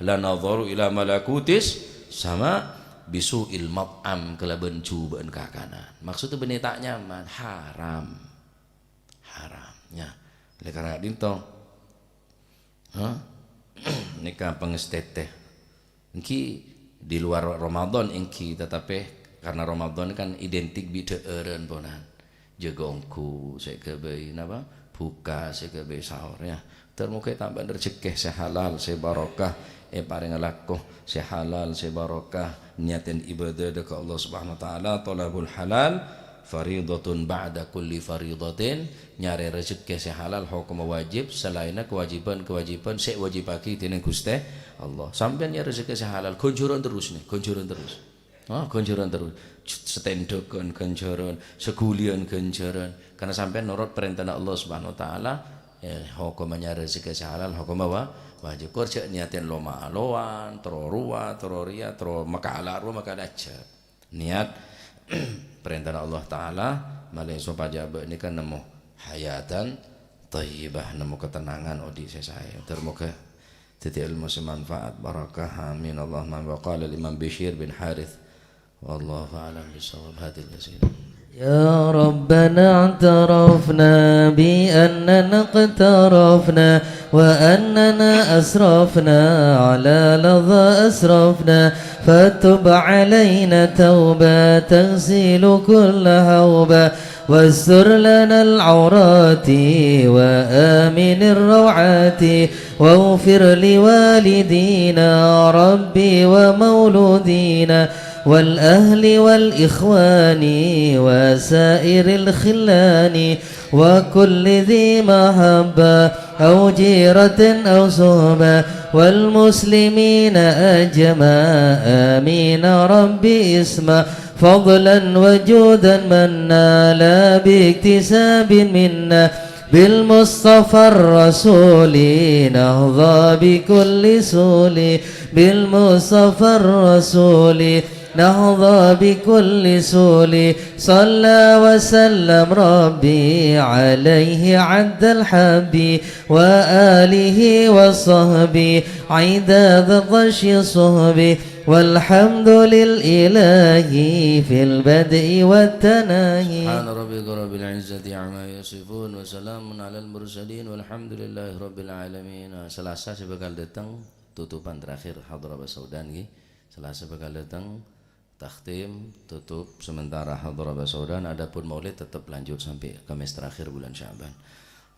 lanadharu ila malakutis sama bisu'il mab'am, kala bencu beun ka kanan. Maksudnya benih tak nyaman, haram ya. Oleh karena itu nikah pengesteteh engki di luar Ramadan engki, tetapi karena Ramadan kan identik bide eureun ponan jegongku sekebe napa buka sekebe sahur ya, termuke tambah rezeki sehalal sebarokah paring lakuh sehalal sebarokah, niatin ibadah ke Allah Subhanahu wa taala, talabul halal faridatun ba'da kulli faridatin, nyari rezeki sehalal hukum wajib, selainnya kewajiban sewajibaki tinen Gusti Allah. Sampeyan nyari rezeki sehalal konjuran terus nih, konjuran terus. Konjuran terus. Setendokan konjuran, segulian konjuran. Karena sampeyan nurut perintah Allah Subhanahu wa taala, hukum nyari rezeki sehalal hukum wajib. Kerja niatin loma aloan, terorua, teroria, makala aja. Niat perintah Allah Ta'ala malih supaya ini kan nemu hayatan thayyibah, nemu ketenangan odi saya termuka jadi ilmu semanfaat barakah amin Allahumma. Wa qala Imam Bishir bin Harith wallahu a'lam bishawab hadil wasilah. يا ربنا اعترفنا بأننا اقترفنا وأننا أسرفنا على لظى أسرفنا فتب علينا توبة تغسل كل هوبة واستر لنا العورات وآمن الروعات واغفر لوالدينا ربي ومولودينا والأهل والإخوان وسائر الخلان وكل ذي محبة أو جيرة أو صحبة والمسلمين أجمع آمين ربي اسمع فضلا وجودا منا لا باكتساب منا بالمصطفى الرسول نهضى بكل سول بالمصطفى الرسول نهضى بكل سول صلى وسلم ربي عليه عد الحب وآله وصحبه عداد ضش صحبه والحمد للإله في البدء والتناهي. سبحان ربك رب العزة عما يصفون وسلام على المرسلين والحمد لله رب العالمين. Selasa bakal datang tutupan terakhir Hadrah Basaudan nggih. Selasa bakal datang takhtim tutup sementara Hadrah Basaudan, adapun Maulid tetap lanjut sampai Kamis terakhir bulan Sya'ban.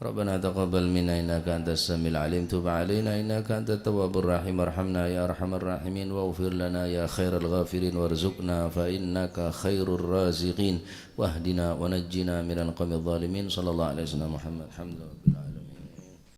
Rabbana taqabbal minna innaka antas samiul alim, tub alaina innaka antat tawwabur rahim, arhamna ya arhamar rahimin, waghfir lana ya khairal ghafirin, warzuqna fa innaka khairur raziqin, wahdina wa najjina minal qawmidh dhalimin. Sallallahu alaihi wasallam Muhammad. Alhamdulillah.